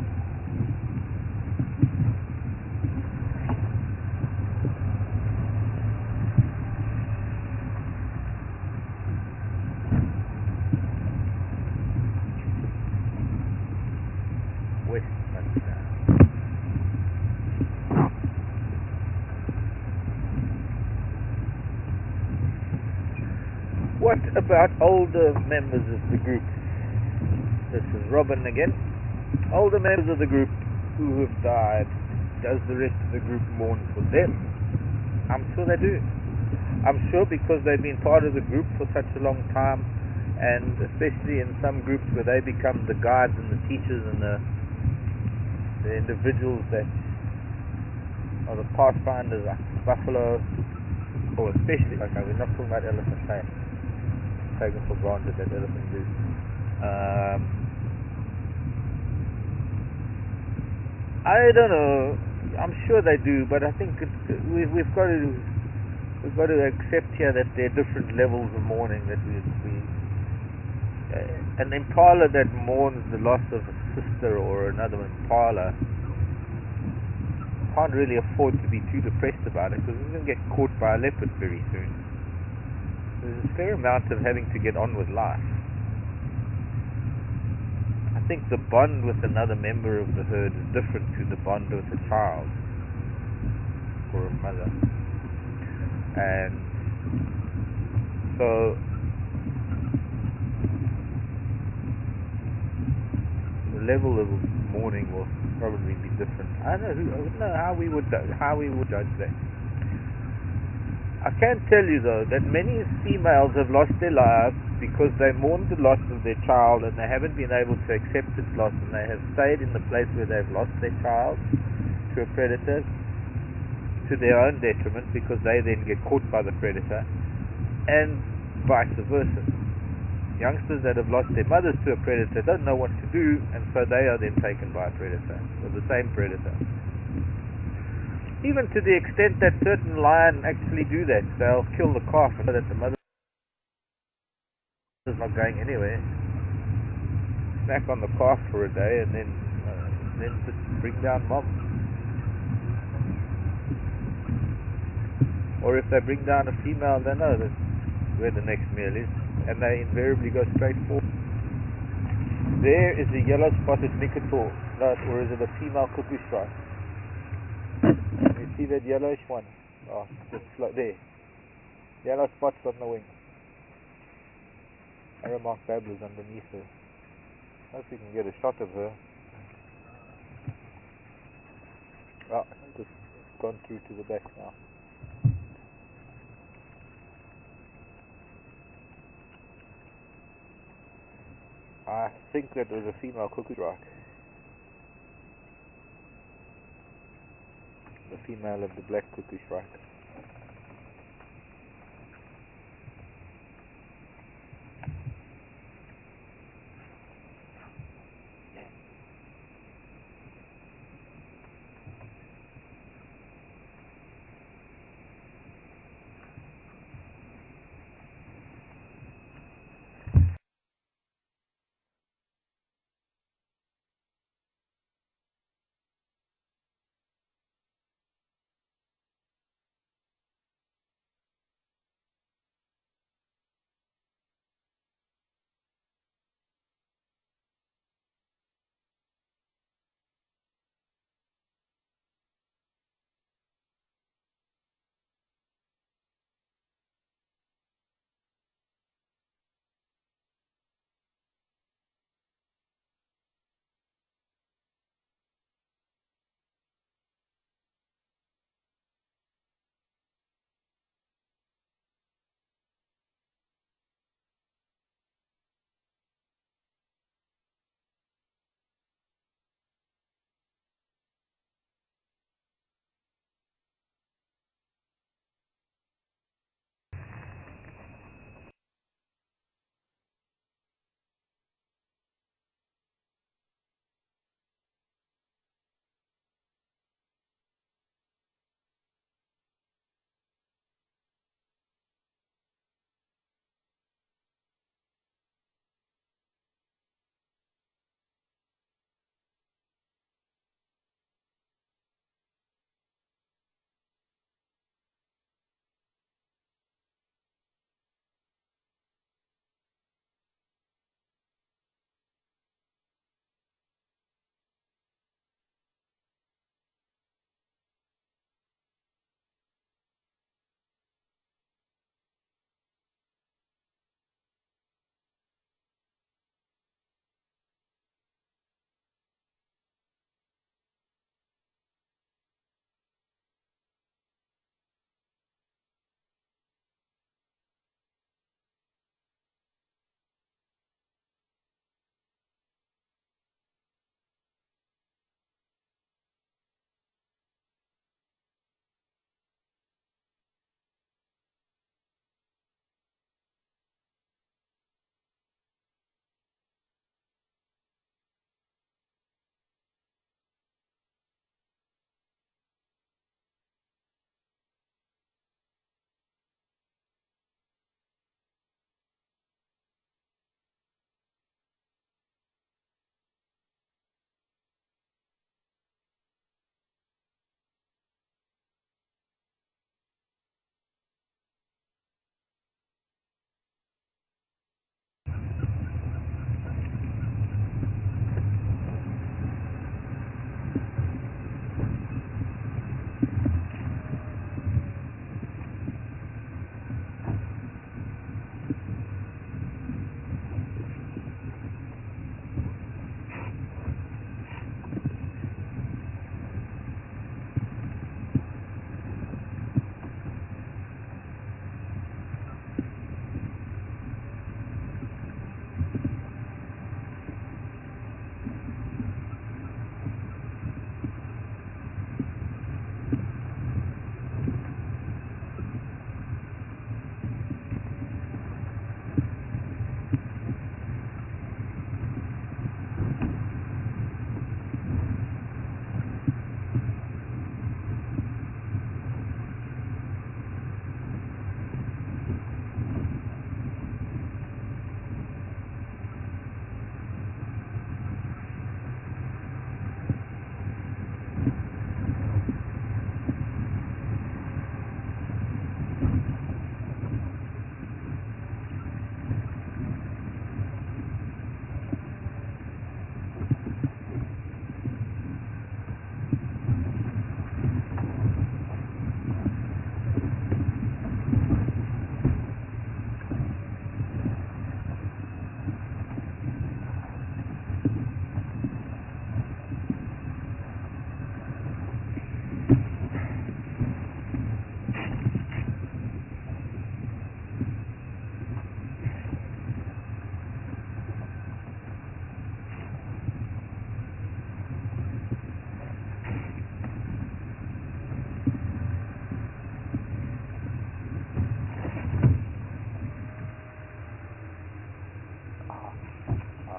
Westminster. What about older members of the group? This is Robin again. Older members of the group who have died, does the rest of the group mourn for them? I'm sure they do. I'm sure because they've been part of the group for such a long time, and especially in some groups where they become the guides and the teachers and the individuals that are the pathfinders, like buffalo, or especially, okay, we're not talking about elephant, hey, taken for granted that elephant do. I don't know. I'm sure they do, but I think we've got to accept here that there are different levels of mourning. That an impala that mourns the loss of a sister or another impala can't really afford to be too depressed about it, because it's going to get caught by a leopard very soon. There's a fair amount of having to get on with life. I think the bond with another member of the herd is different to the bond with a child or a mother. And so the level of mourning will probably be different. I don't know how we would judge that. I can tell you though that many females have lost their lives because they mourned the loss of their child and they haven't been able to accept its loss, and they have stayed in the place where they've lost their child to a predator to their own detriment, because they then get caught by the predator, and vice versa. Youngsters that have lost their mothers to a predator don't know what to do, and so they are then taken by a predator, or the same predator. Even to the extent that certain lions actually do that. They'll kill the calf and know that the mother is not going anywhere. Snack on the calf for a day and then just bring down mom. Or if they bring down a female, they know that where the next meal is, and they invariably go straight for. There is a yellow spotted Nicator, or is it a female cuckoo stripe? You see that yellowish one? Oh, just there. Yellow spots on the wing. Aramark babblers underneath her. Hope we can get a shot of her. Oh, just gone through to the back now. I think that was a female cuckoo shrike. The female of the black cuckoo shrike.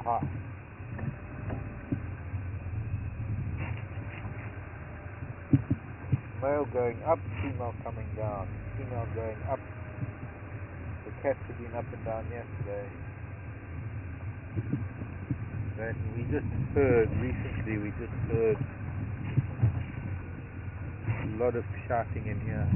high. Male going up, female coming down. Female going up. The cats have been up and down yesterday. Then we just heard a lot of shouting in here.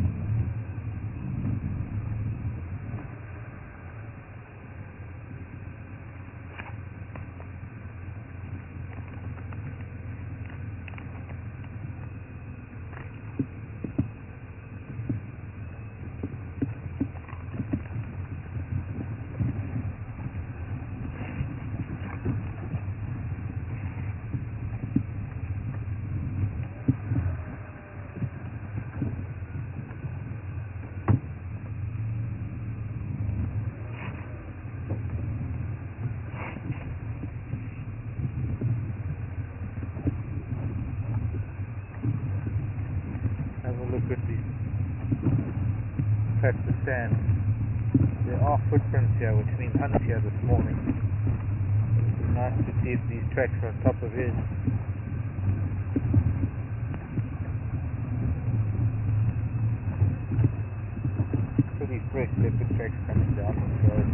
Look at these patch of sand. There are footprints here, which means Hunt's here this morning. It's nice to see if these tracks are on top of his. Pretty fresh leopard tracks coming down the road.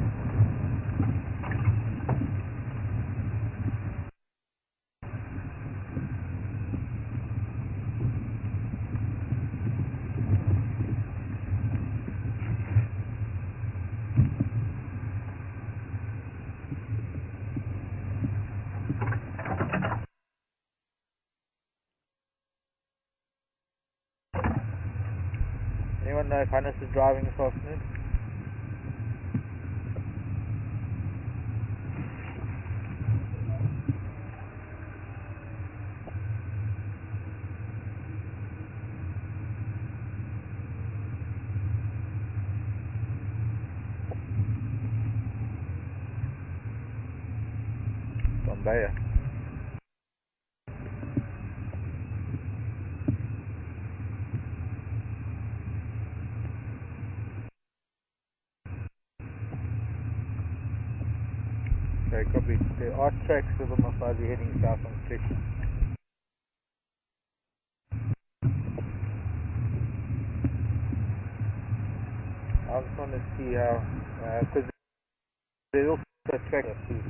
Anyone know if Hannes is driving this afternoon? Bombay. Okay, copy. There are tracks of them as you're heading south on Strict. I just want to see how, because there's also a track too.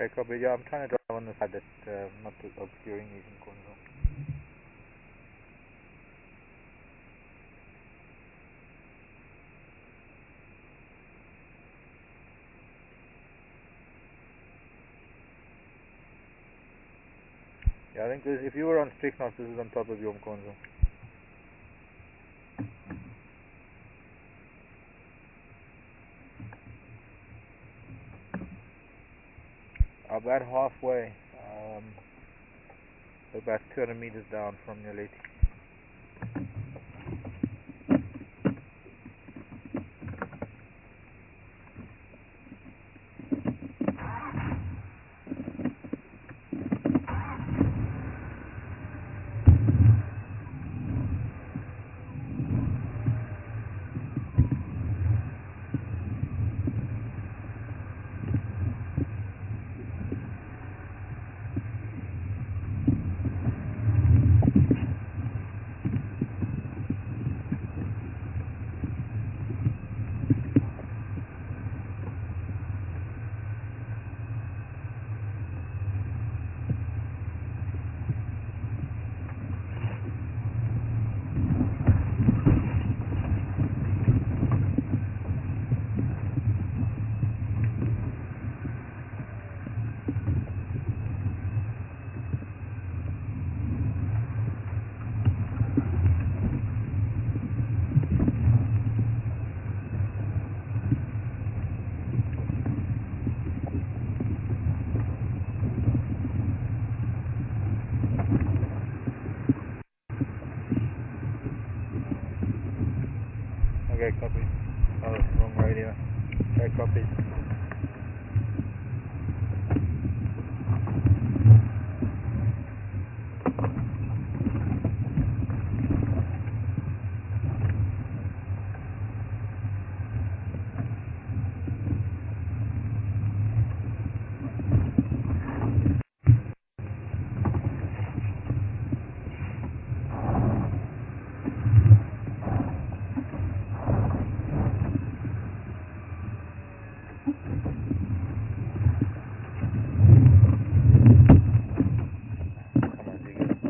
Okay, copy. Yeah, I'm trying to drive on the side that not obscuring using corners. Yeah, I think if you were on Strict North, this is on top of Yom Konzo. About halfway, about 200 meters down from your lake. Okay, copy. Oh, wrong radio. Okay, copy. Come on, you good.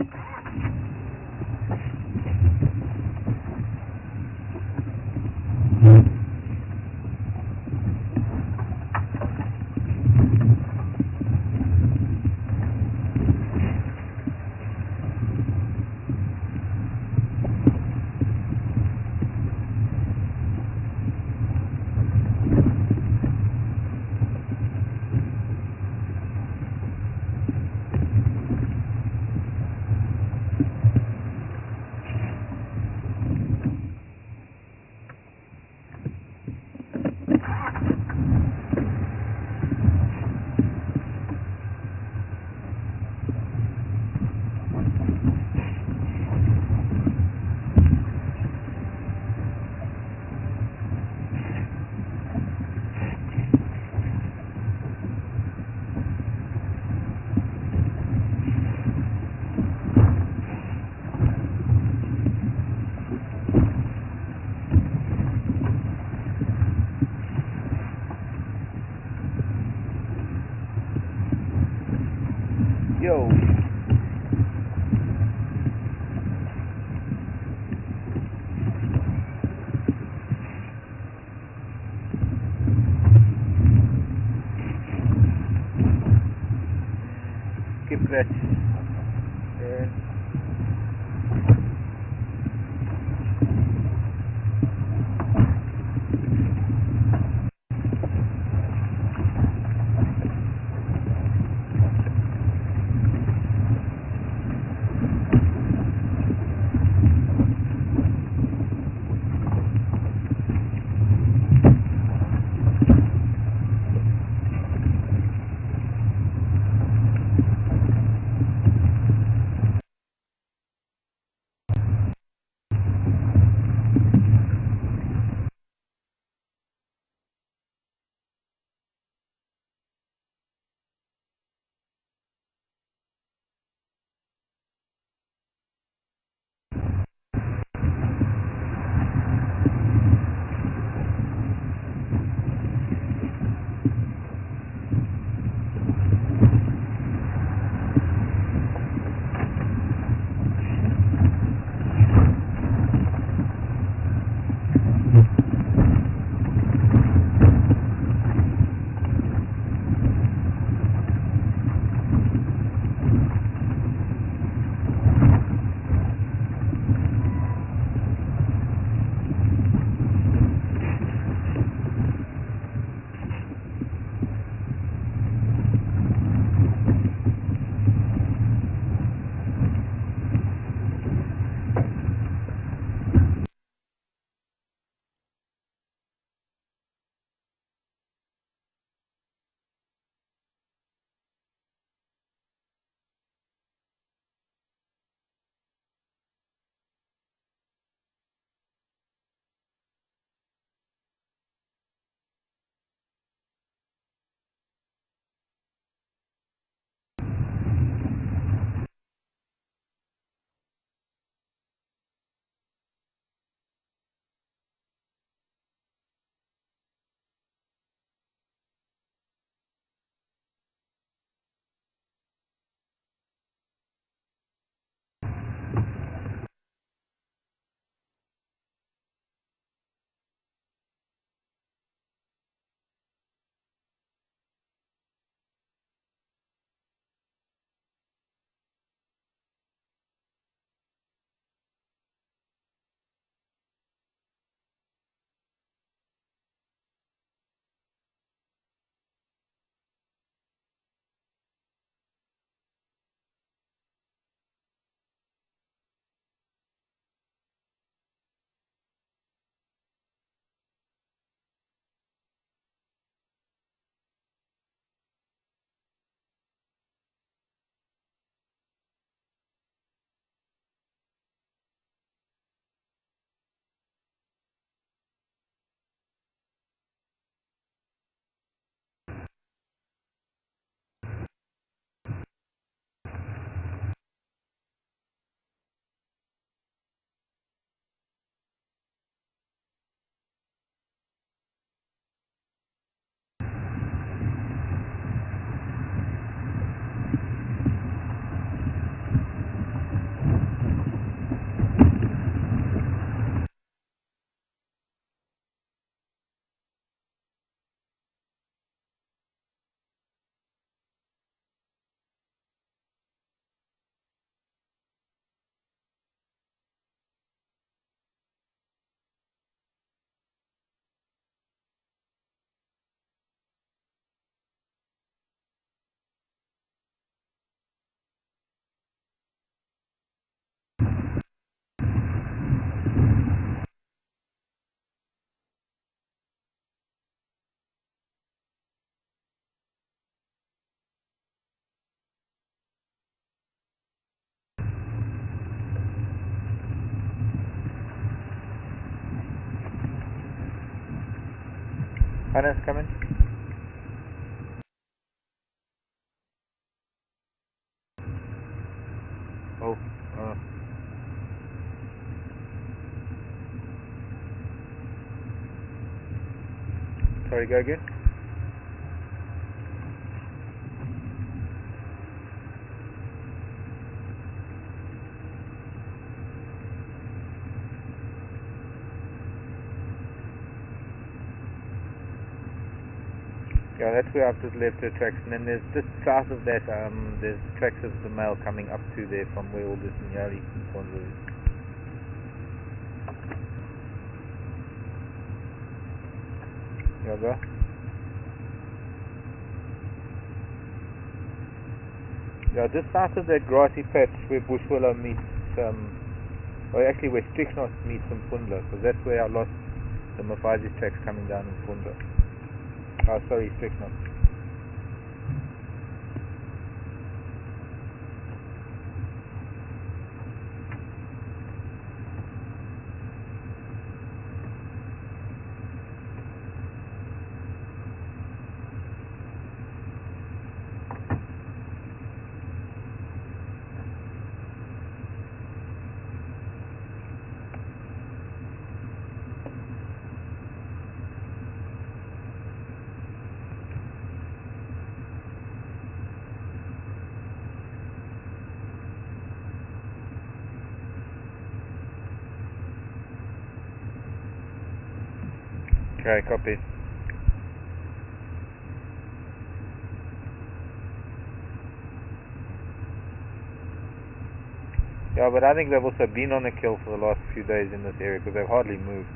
Yo. Skip clutch. Turn. Hannah's coming. Oh, sorry, go again. Yeah, that's where I've just left the tracks, and then there's just south of that, there's tracks of the mail coming up to there from where all this Nyali and Thornybush is. Yeah, go. Yeah, just south of that grassy patch where Bushwillow meets, or actually where Stricknot meets Mfundla, because that's where I lost the Mafazi tracks coming down in Mfundla. Oh, sorry, Stricknot. Okay, copy. Yeah, but I think they've also been on a kill for the last few days in this area because they've hardly moved.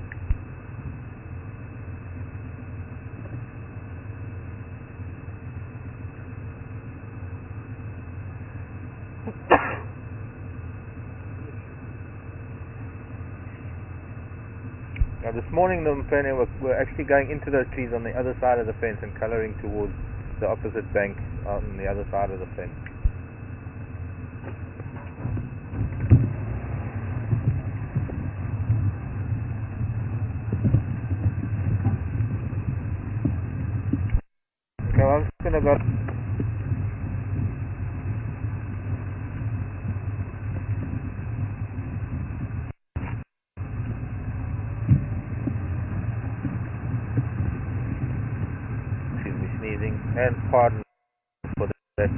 Now this morning the Mpene were actually going into those trees on the other side of the fence and colouring towards the opposite bank on the other side of the fence. Okay, well, I'm just going to go... Excuse me, sneezing, and pardon for that.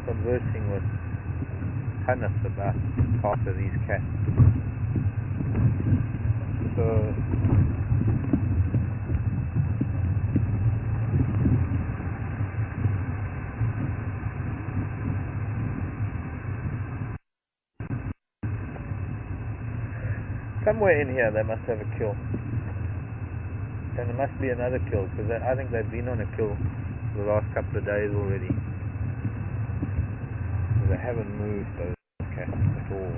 Conversing with Hannes about half of these cats. So somewhere in here they must have a kill. And there must be another kill because I think they've been on a kill for the last couple of days already. They haven't moved those cats at all.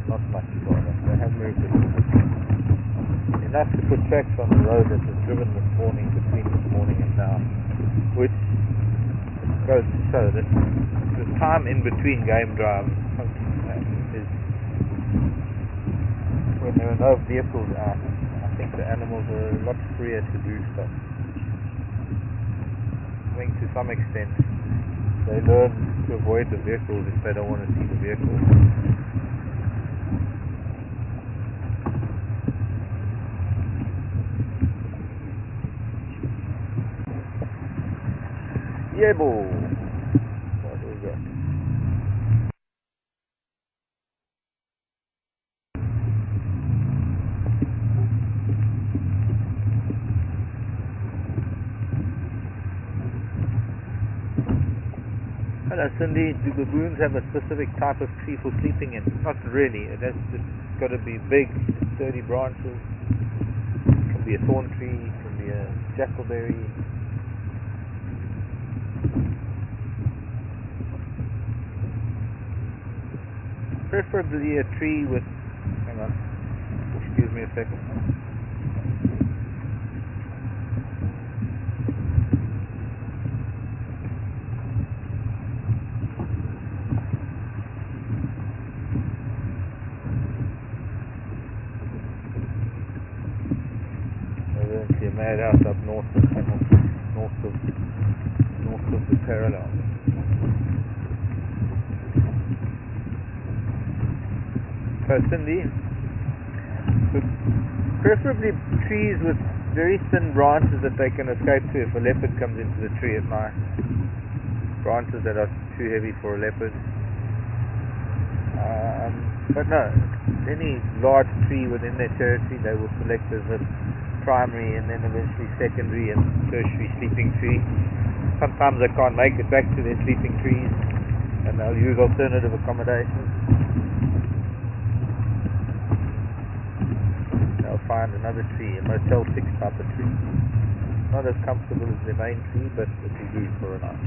Not much farther. They have moved a little bit. Enough to put tracks on the road that was driven this morning between this morning and now, which goes to show that the time in between game drives is when there are no vehicles out. I think the animals are a lot freer to do stuff. I think to some extent they learn to avoid the vehicles if they don't want to see the vehicles. Yeah, boy. What is that? Hello, Cindy. Do baboons have a specific type of tree for sleeping in? Not really. It has got to be big, sturdy branches. It can be a thorn tree. It can be a jackalberry. Preferably a tree with. Hang on. Excuse me a second. Eventually a madhouse up north of Hamilton, north of the parallel. So Cindy, preferably trees with very thin branches that they can escape to if a leopard comes into the tree at night. Branches that are too heavy for a leopard. But no, any large tree within their territory they will select as a primary and then eventually secondary and tertiary sleeping tree. Sometimes they can't make it back to their sleeping trees and they'll use alternative accommodations. They'll find another tree, a Motel 6 type of tree. Not as comfortable as their main tree, but it will do for a night.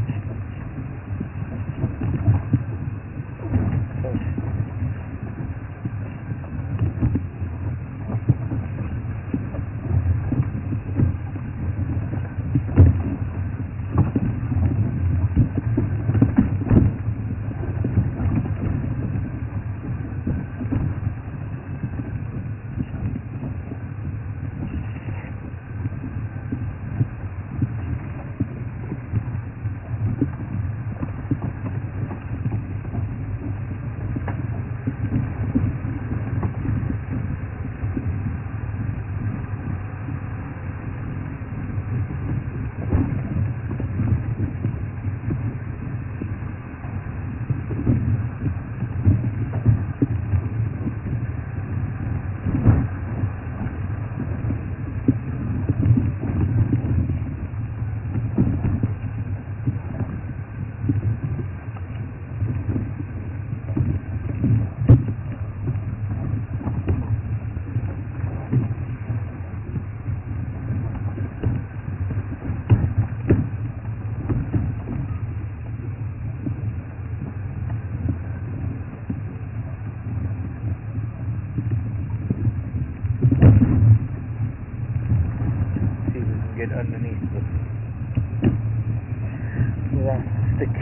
Get underneath the stick.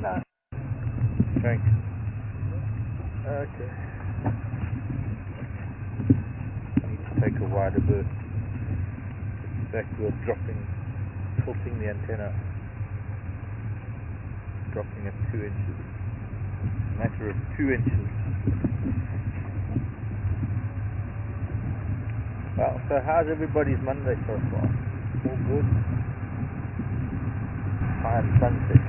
No. Thanks. Okay. Need to take a wider berth. Back wheel tilting the antenna, dropping at 2 inches, a matter of 2 inches. Well, so how's everybody's Monday so far? All good? Fine sunset.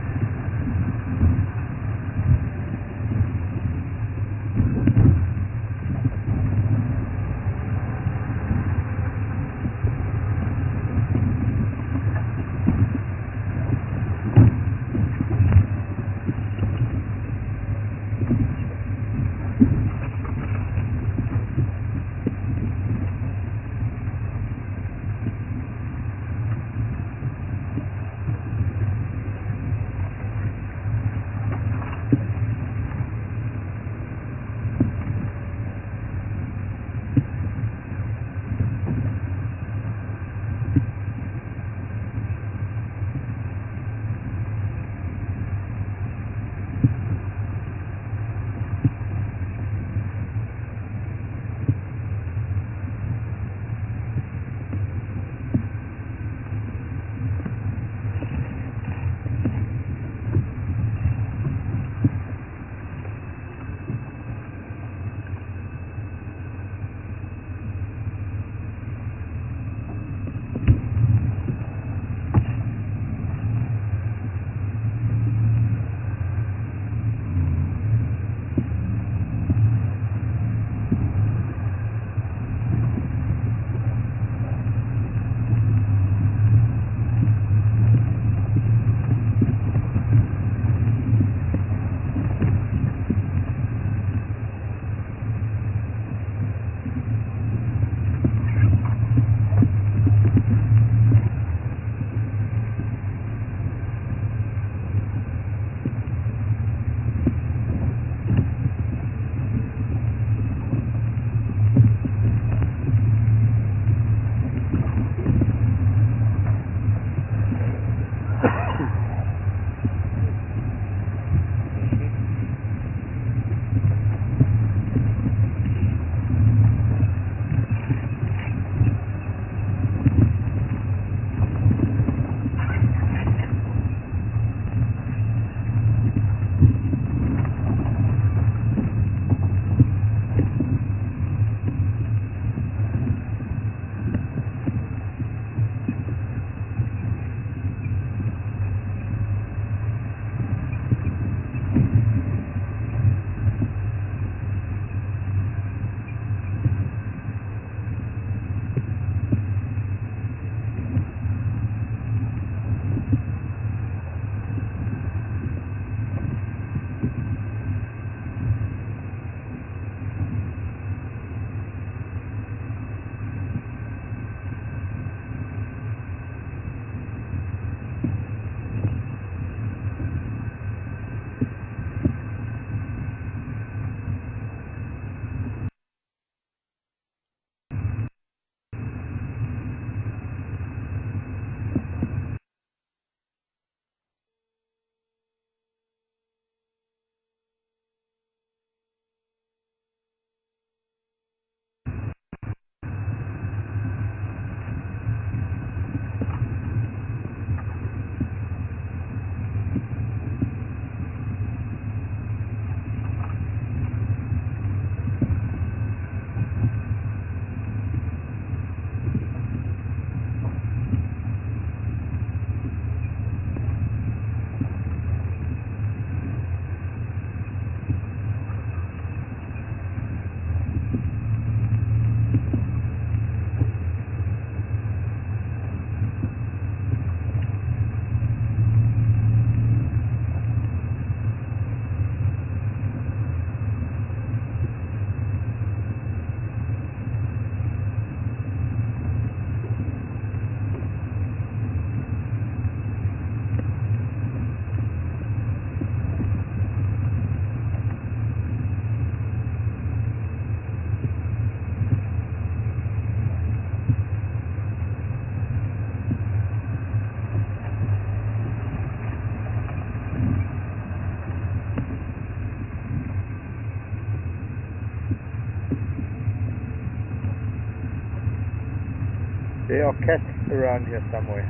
There are cats around here somewhere.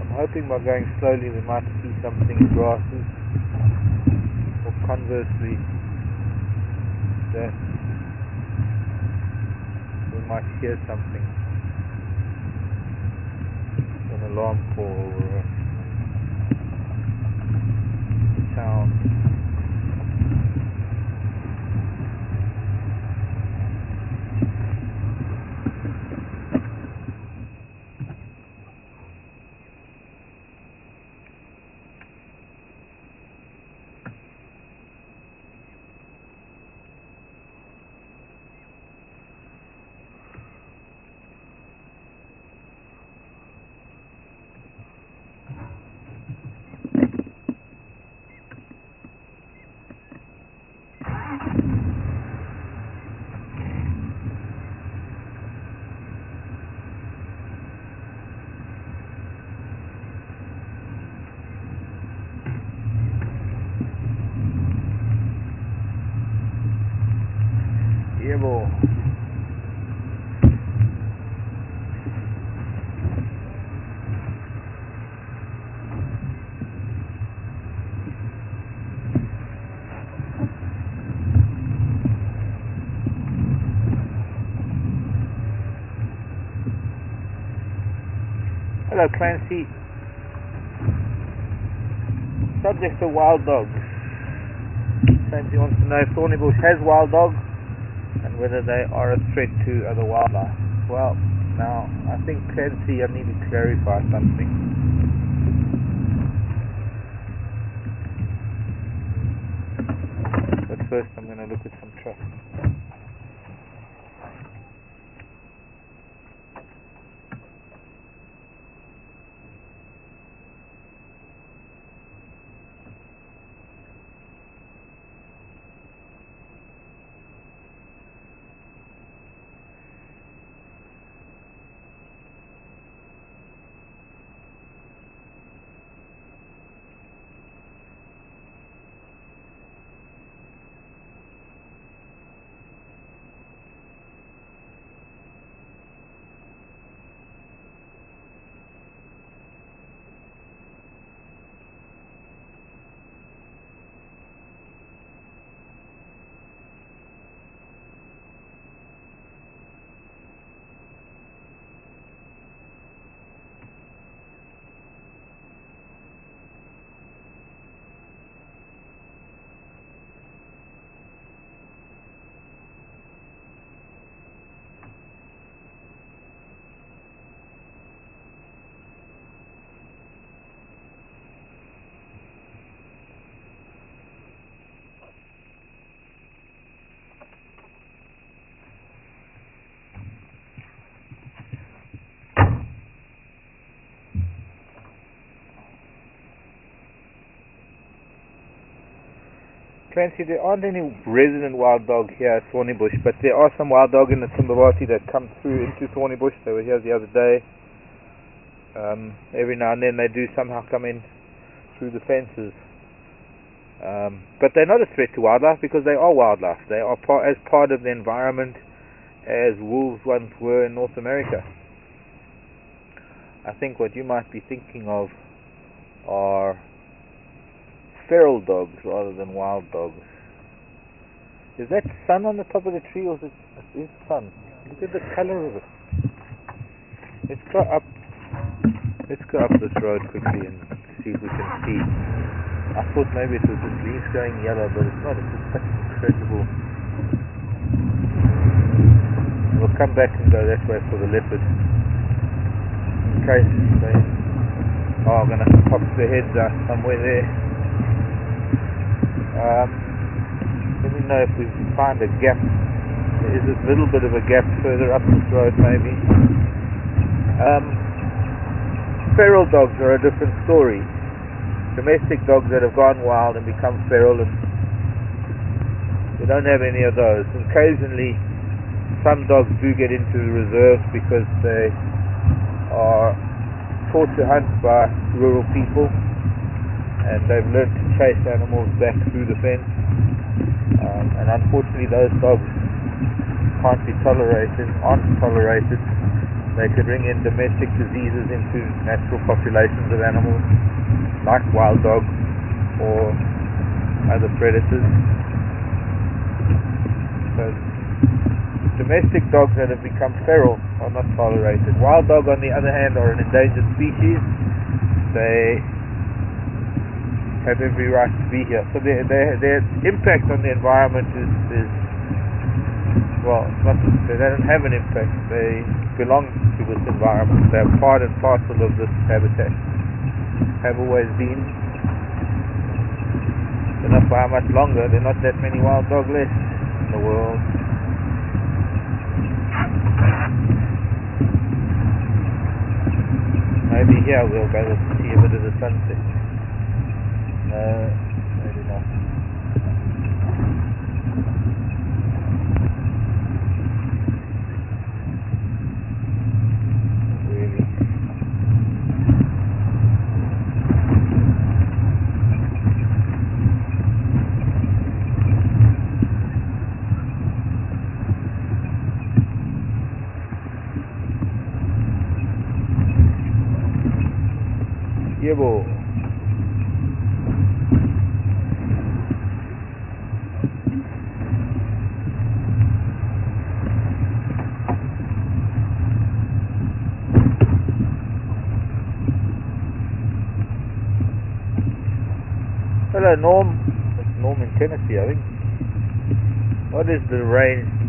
I'm hoping by going slowly we might see something in grasses, or conversely that we might hear something, an alarm call or a sound. Yeah, boy. Hello, Clancy. Subject of wild dogs. Clancy wants to know if Thornybush has wild dogs and whether they are a threat to other wildlife. Well, now, I think, Clancy, I need to clarify something. But first I'm going to look at some trust. Clancy, there aren't any resident wild dog here at Thornybush, but there are some wild dog in the Timbavati that come through into Thornybush. They were here the other day. Every now and then they do somehow come in through the fences. But they're not a threat to wildlife because they are wildlife. They are as part of the environment as wolves once were in North America. I think what you might be thinking of are feral dogs rather than wild dogs. Is that sun on the top of the tree, or is it sun? Look at the color of it. Let's go up this road quickly and see if we can see. I thought maybe it was the leaves going yellow, but it's not. It's just such incredible. We'll come back and go that way for the leopard in case they are going to pop their heads out somewhere there. Let me know if we find a gap. There is a little bit of a gap further up this road maybe. Feral dogs are a different story. Domestic dogs that have gone wild and become feral, and we don't have any of those. Occasionally some dogs do get into the reserves because they are taught to hunt by rural people and they've learned to chase animals back through the fence, and unfortunately those dogs aren't tolerated They could bring in domestic diseases into natural populations of animals, like wild dogs or other predators. So domestic dogs that have become feral are not tolerated. Wild dog, on the other hand, are an endangered species. They have every right to be here. So their impact on the environment is well, they don't have an impact. They belong to this environment. They're part and parcel of this habitat. Have always been. Don't know for how much longer. There are not that many wild dog left in the world. Maybe here we'll be able to see a bit of the sunset. No, maybe not. Yebo. Hello, Norm. It's Norm in Tennessee, I think. What is the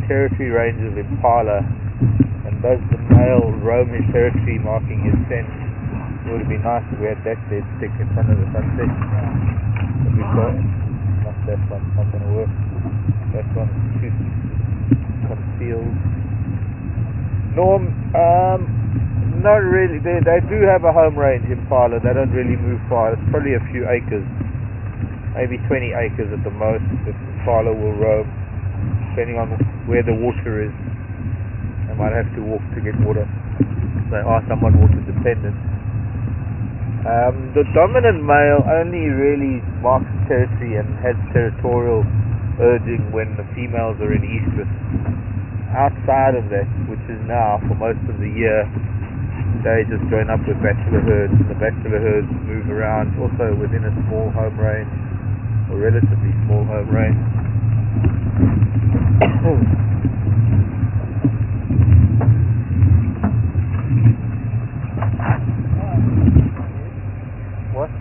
territory range of impala, and does the male roam his territory, marking his scent? It would be nice if we had that dead stick in front of the sunset. But we've got not that one, not going to work. That one's too concealed. Norm, not really. They do have a home range impala. They don't really move far. It's probably a few acres, maybe 20 acres at the most. The impala will roam, depending on where the water is. They might have to walk to get water. They are somewhat water dependent. The dominant male only really marks territory and has territorial urging when the females are in estrus. Outside of that, which is now for most of the year, they just join up with bachelor herds, and the bachelor herds move around also within a small home range, or relatively small home range. What?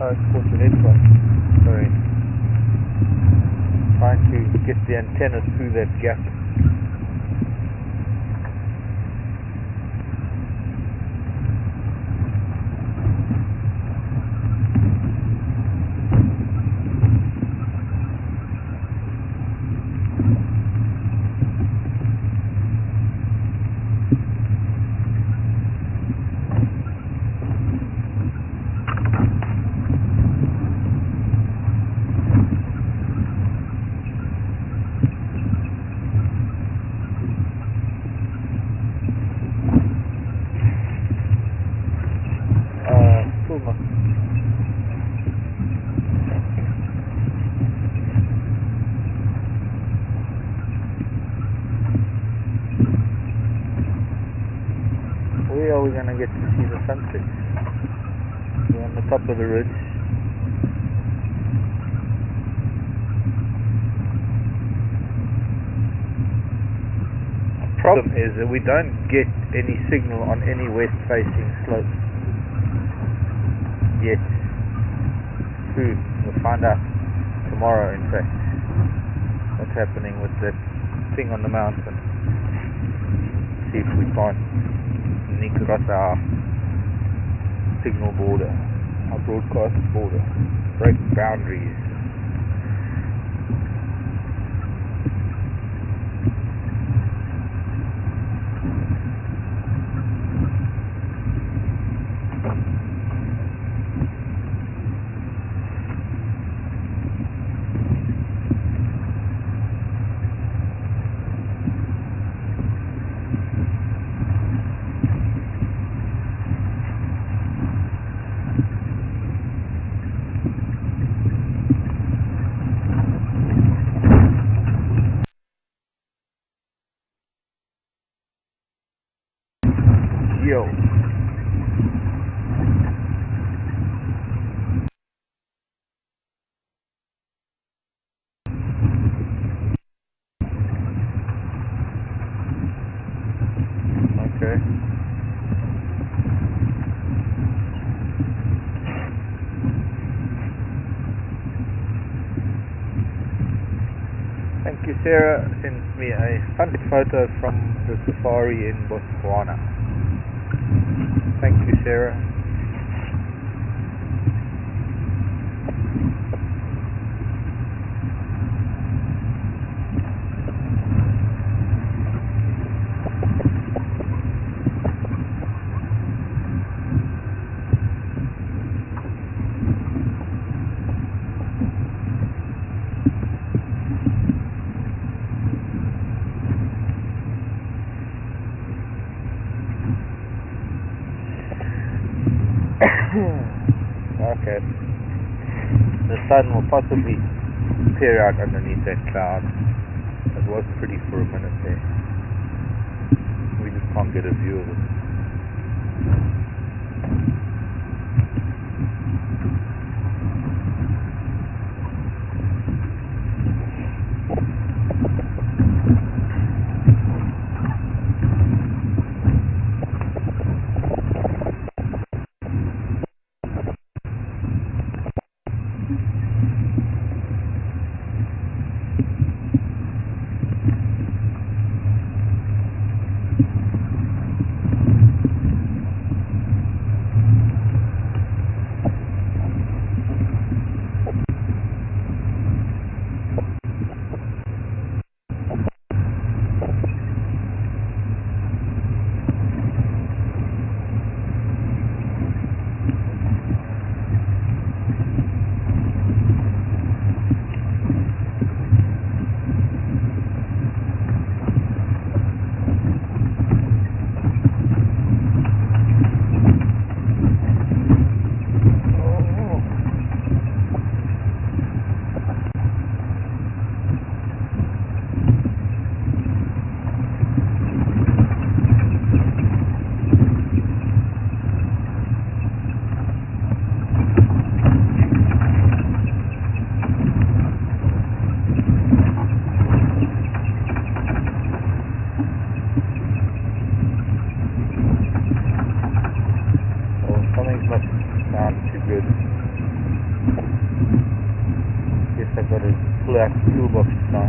Oh, it's called the network. Sorry. Trying to get the antenna through that gap. Where are we going to get to see the sunset? We're on the top of the ridge. The problem is that we don't get any signal on any west-facing slopes yet. Soon. We'll find out tomorrow, in fact, what's happening with that thing on the mountain. See if we can't sneak across our signal border, our broadcast border, break boundaries. video. Okay. Thank you, Sarah. Sent me a sunset photo from the safari in Botswana. Thank you, Sarah. Okay. The sun will possibly peer out underneath that cloud. It was pretty for a minute there. We just can't get a view of it. Got a black toolbox now.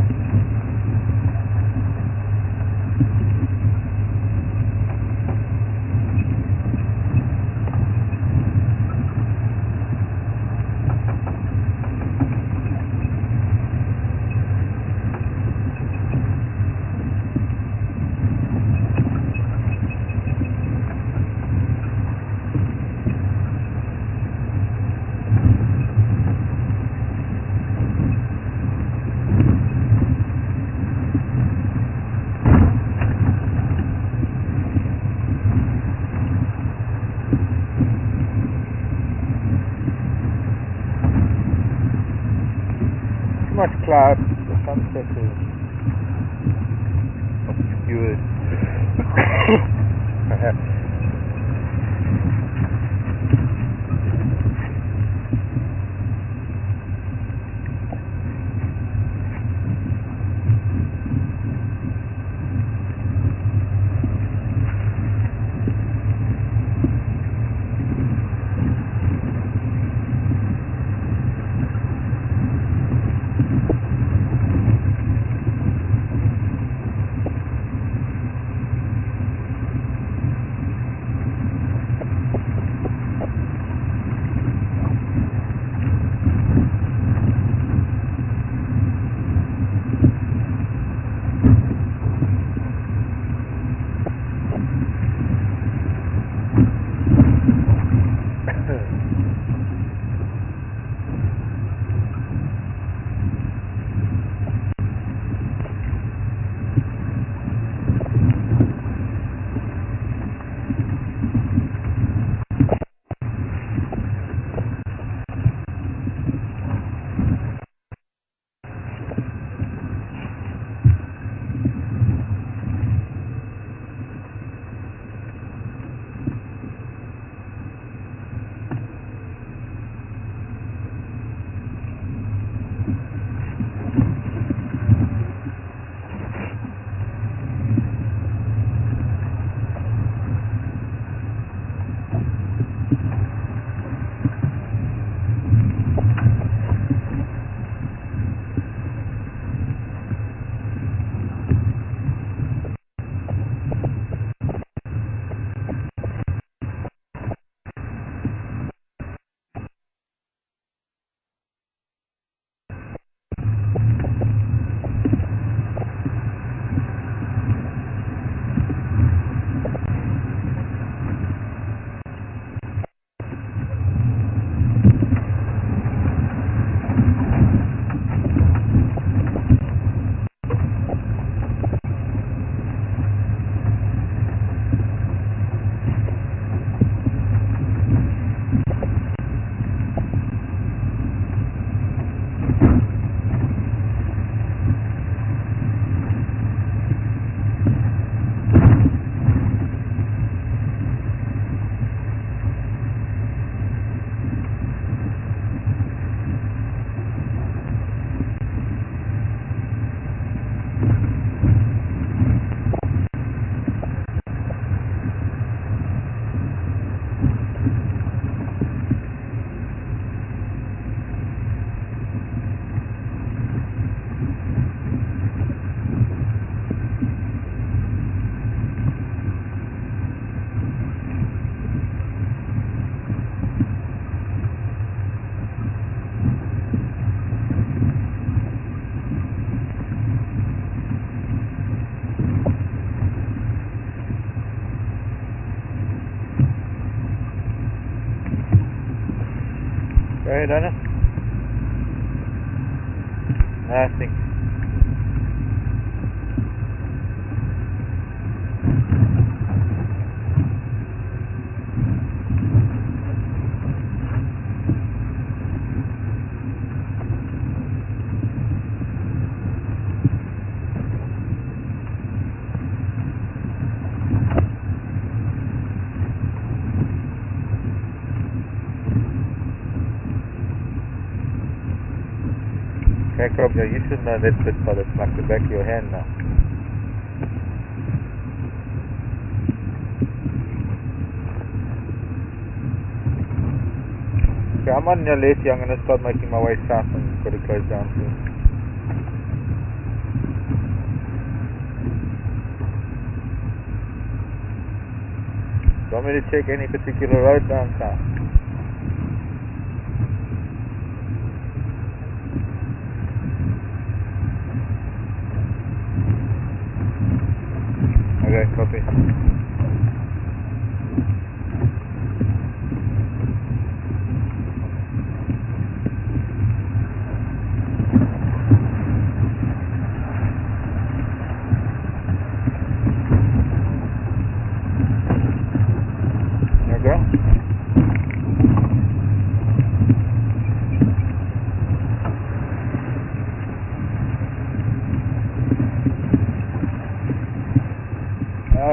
Much cloud, the sunset is obscured. Perhaps. Go ahead, Anna. Nothing. Okay, Rob, you should know that bit by the like the back of your hand now. Okay, I'm on your left here. I'm going to start making my way south and got to close down soon. Do you want me to check any particular road down south? Okay, copy. There you go.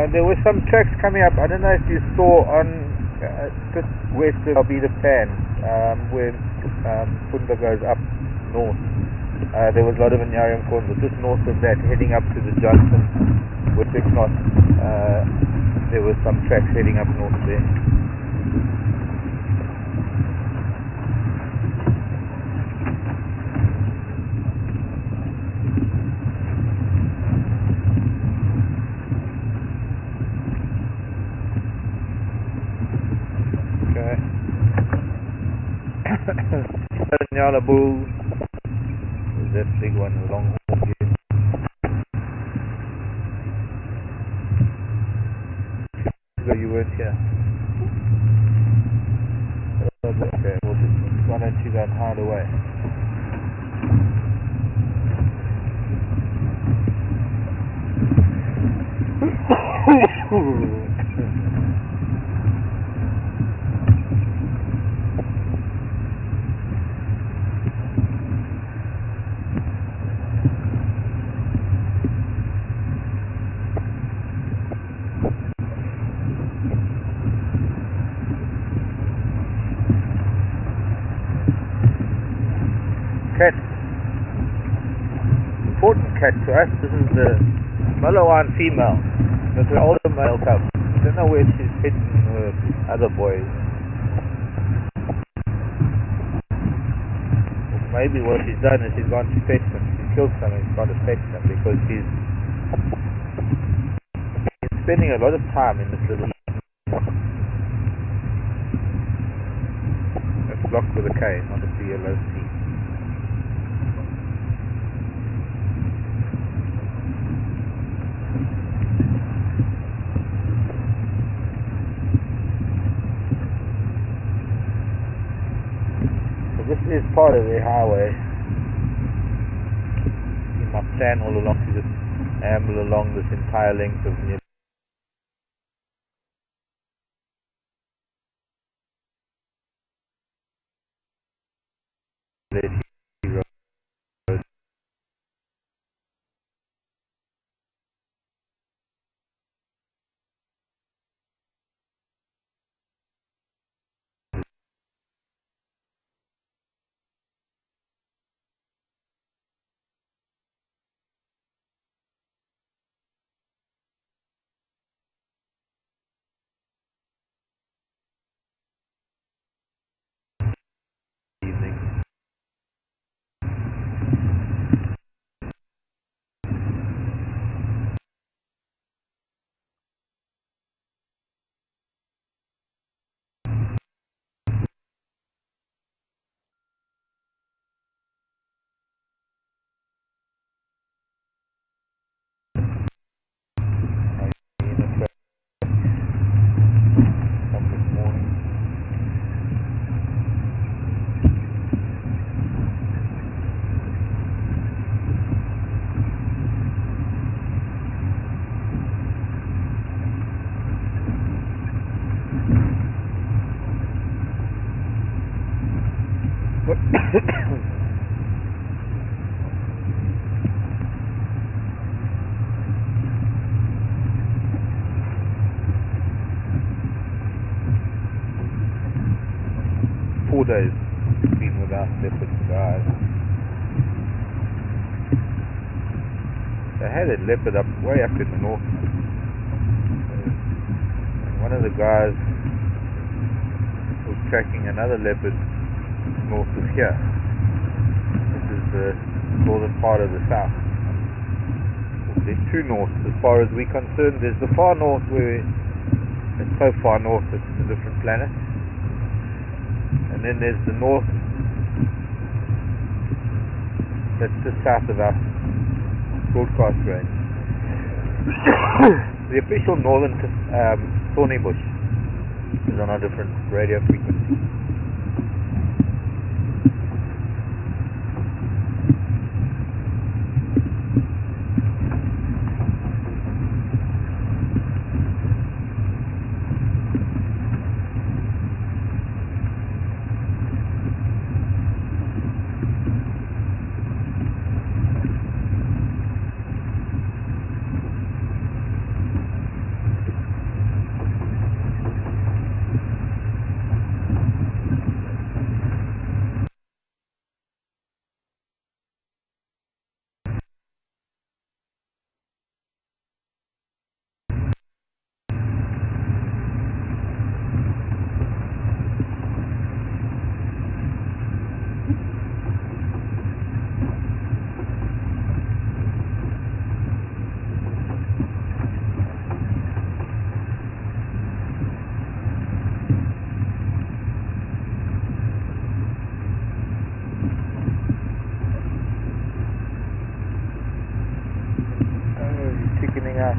There were some tracks coming up. I don't know if you saw on just west of Albeda Pan, where Punda goes up north. There was a lot of Inyarium corners. Just north of that, heading up to the junction with Big Knot. There were some tracks heading up north there. Nyala Bull. There's that big one, the long horn here. So you weren't here. Okay, well just why don't you go and hide away? Cat. Important cat to us. This is the Malawan female. That's the older male cub. I don't know where she's hidden her other boys. Maybe what she's done is she's gone to fetch them. She's killed some and she's gone to fetch them because she's spending a lot of time in this little. It's blocked with a K, not a C-L-O-C. This is part of the highway. In my plan all along to just amble along this entire length of near road. days been without leopard guys. They had a leopard way up in the north. And one of the guys was tracking another leopard north of here. This is the northern part of the south. There's two north as far as we're concerned. There's the far north where it's so far north it's a different planet. And then there's the north that's just south of our broadcast range. The official northern Thornybush is on a different radio frequency. Out,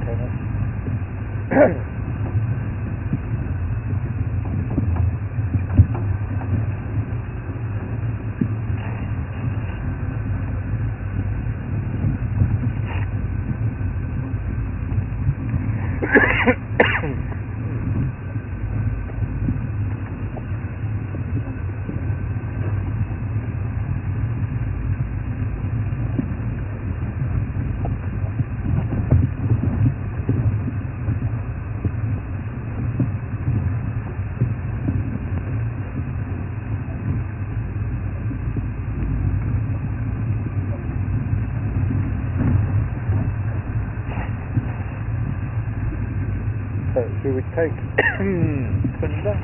So should we take Tinder?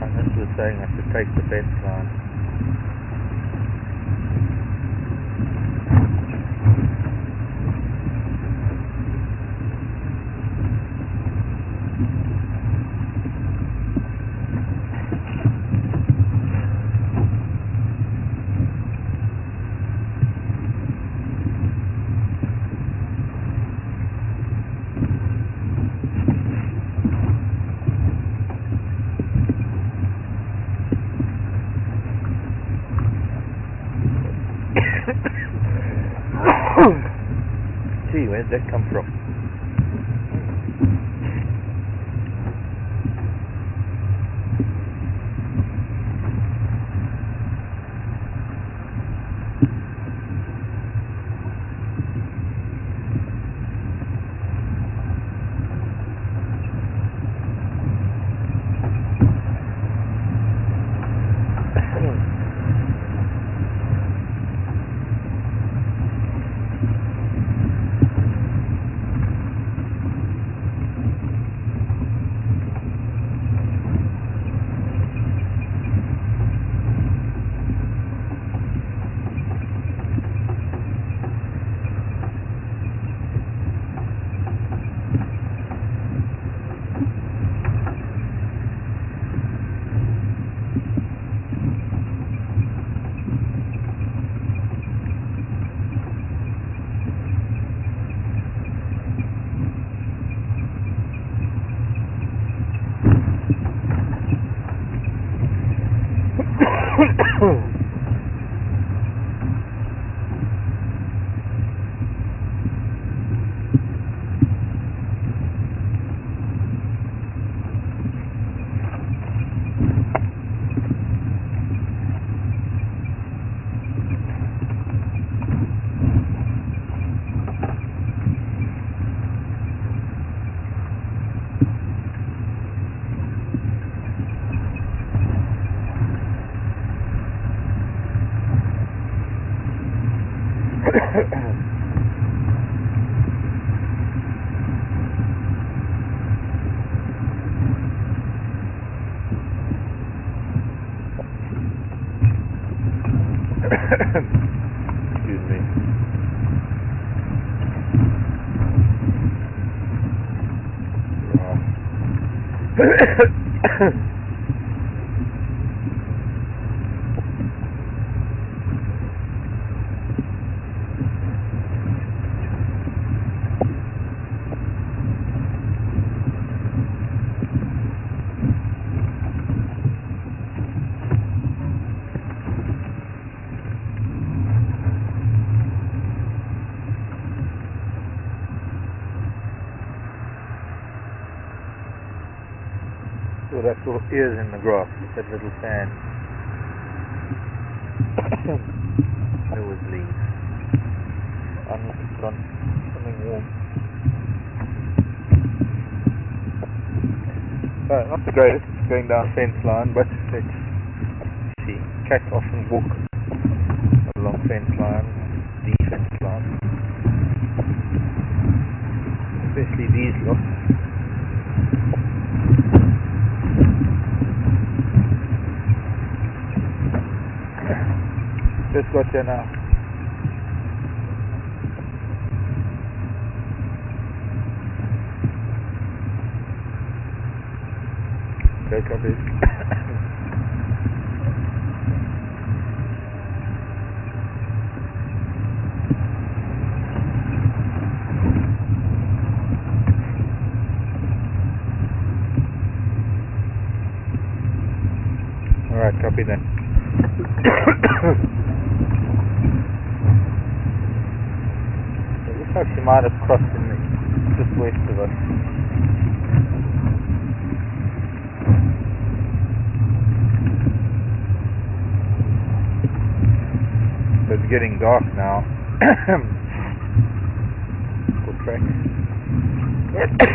And this was saying I should take the fence line. Gee, where'd that come from? Excuse me. So that's all ears in the grass, that little sand. There was leaves. I need to put on something warm. So, not the greatest going down fence line, but let's see. Cats often walk along fence line, defense line. Especially these lot. Just got here now. Okay, copy. Alright, copy then. Looks like she might have crossed in just west of us. It's getting dark now. Good track.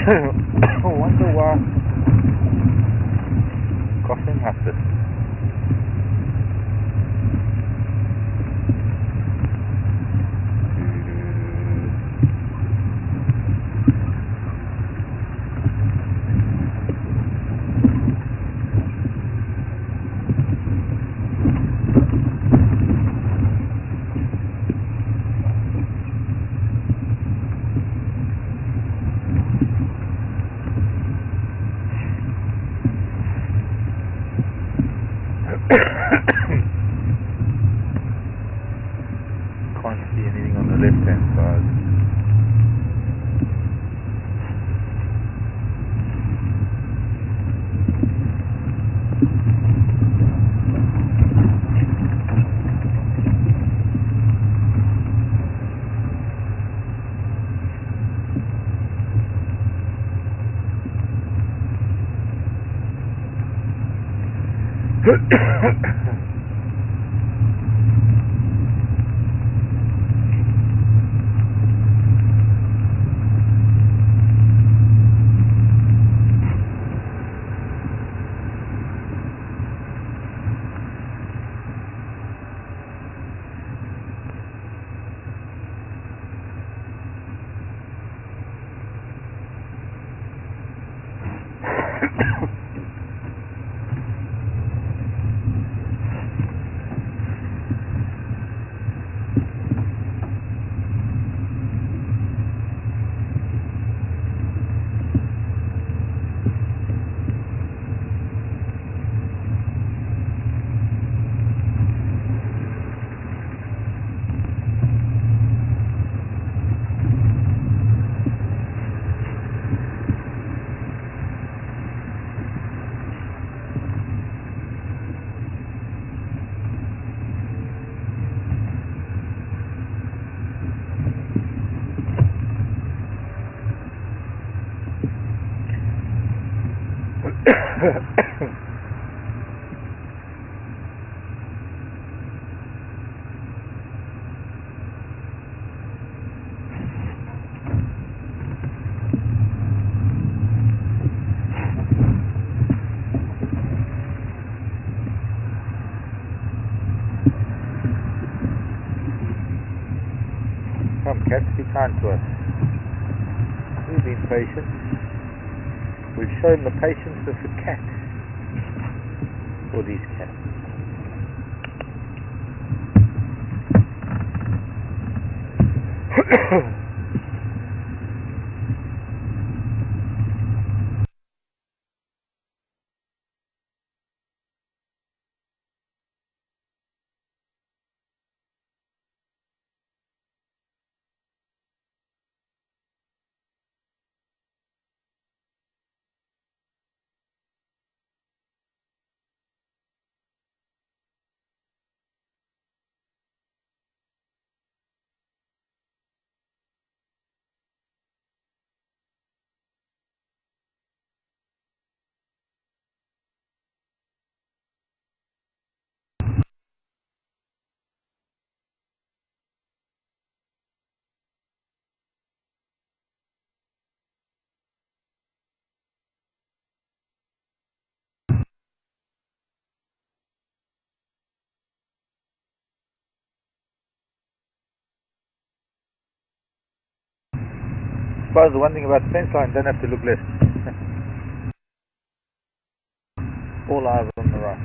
I wonder why. Coughing after. Can't see anything on the left hand side. Come, cats, be kind to us. We've been patient. We've shown the patience of the cat for these cats. I suppose the one thing about the fence line, don't have to look left. All eyes on the right.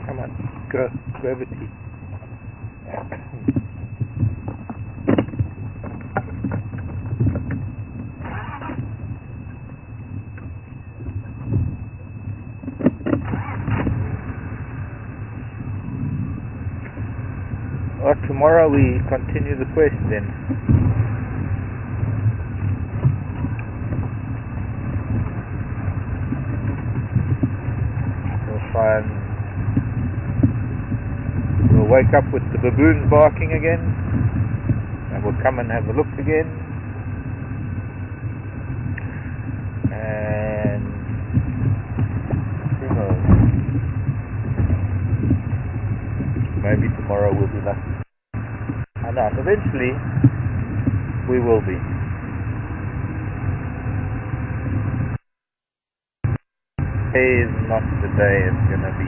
Come on, go, gravity. Well, tomorrow we continue the quest then. We'll try and we'll wake up with the baboons barking again, and we'll come and have a look again, and who knows, maybe tomorrow will be lucky. I know, eventually we will be. Today is not the day it's gonna be.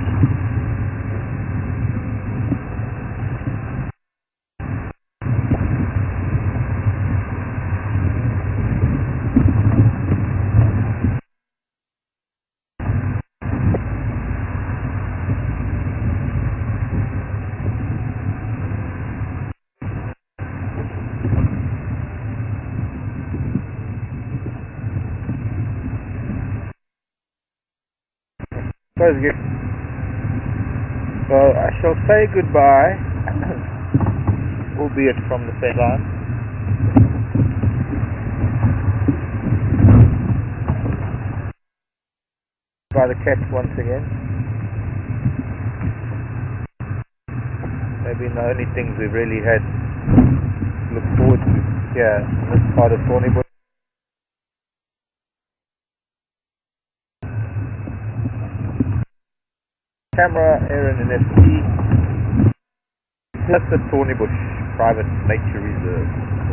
Well, I shall say goodbye, albeit from the fence line. By the catch once again. Maybe the only things we've really had to look forward to here in this part of Thornybush. Camera, Aaron and FT. That's the Thornybush Private Nature Reserve.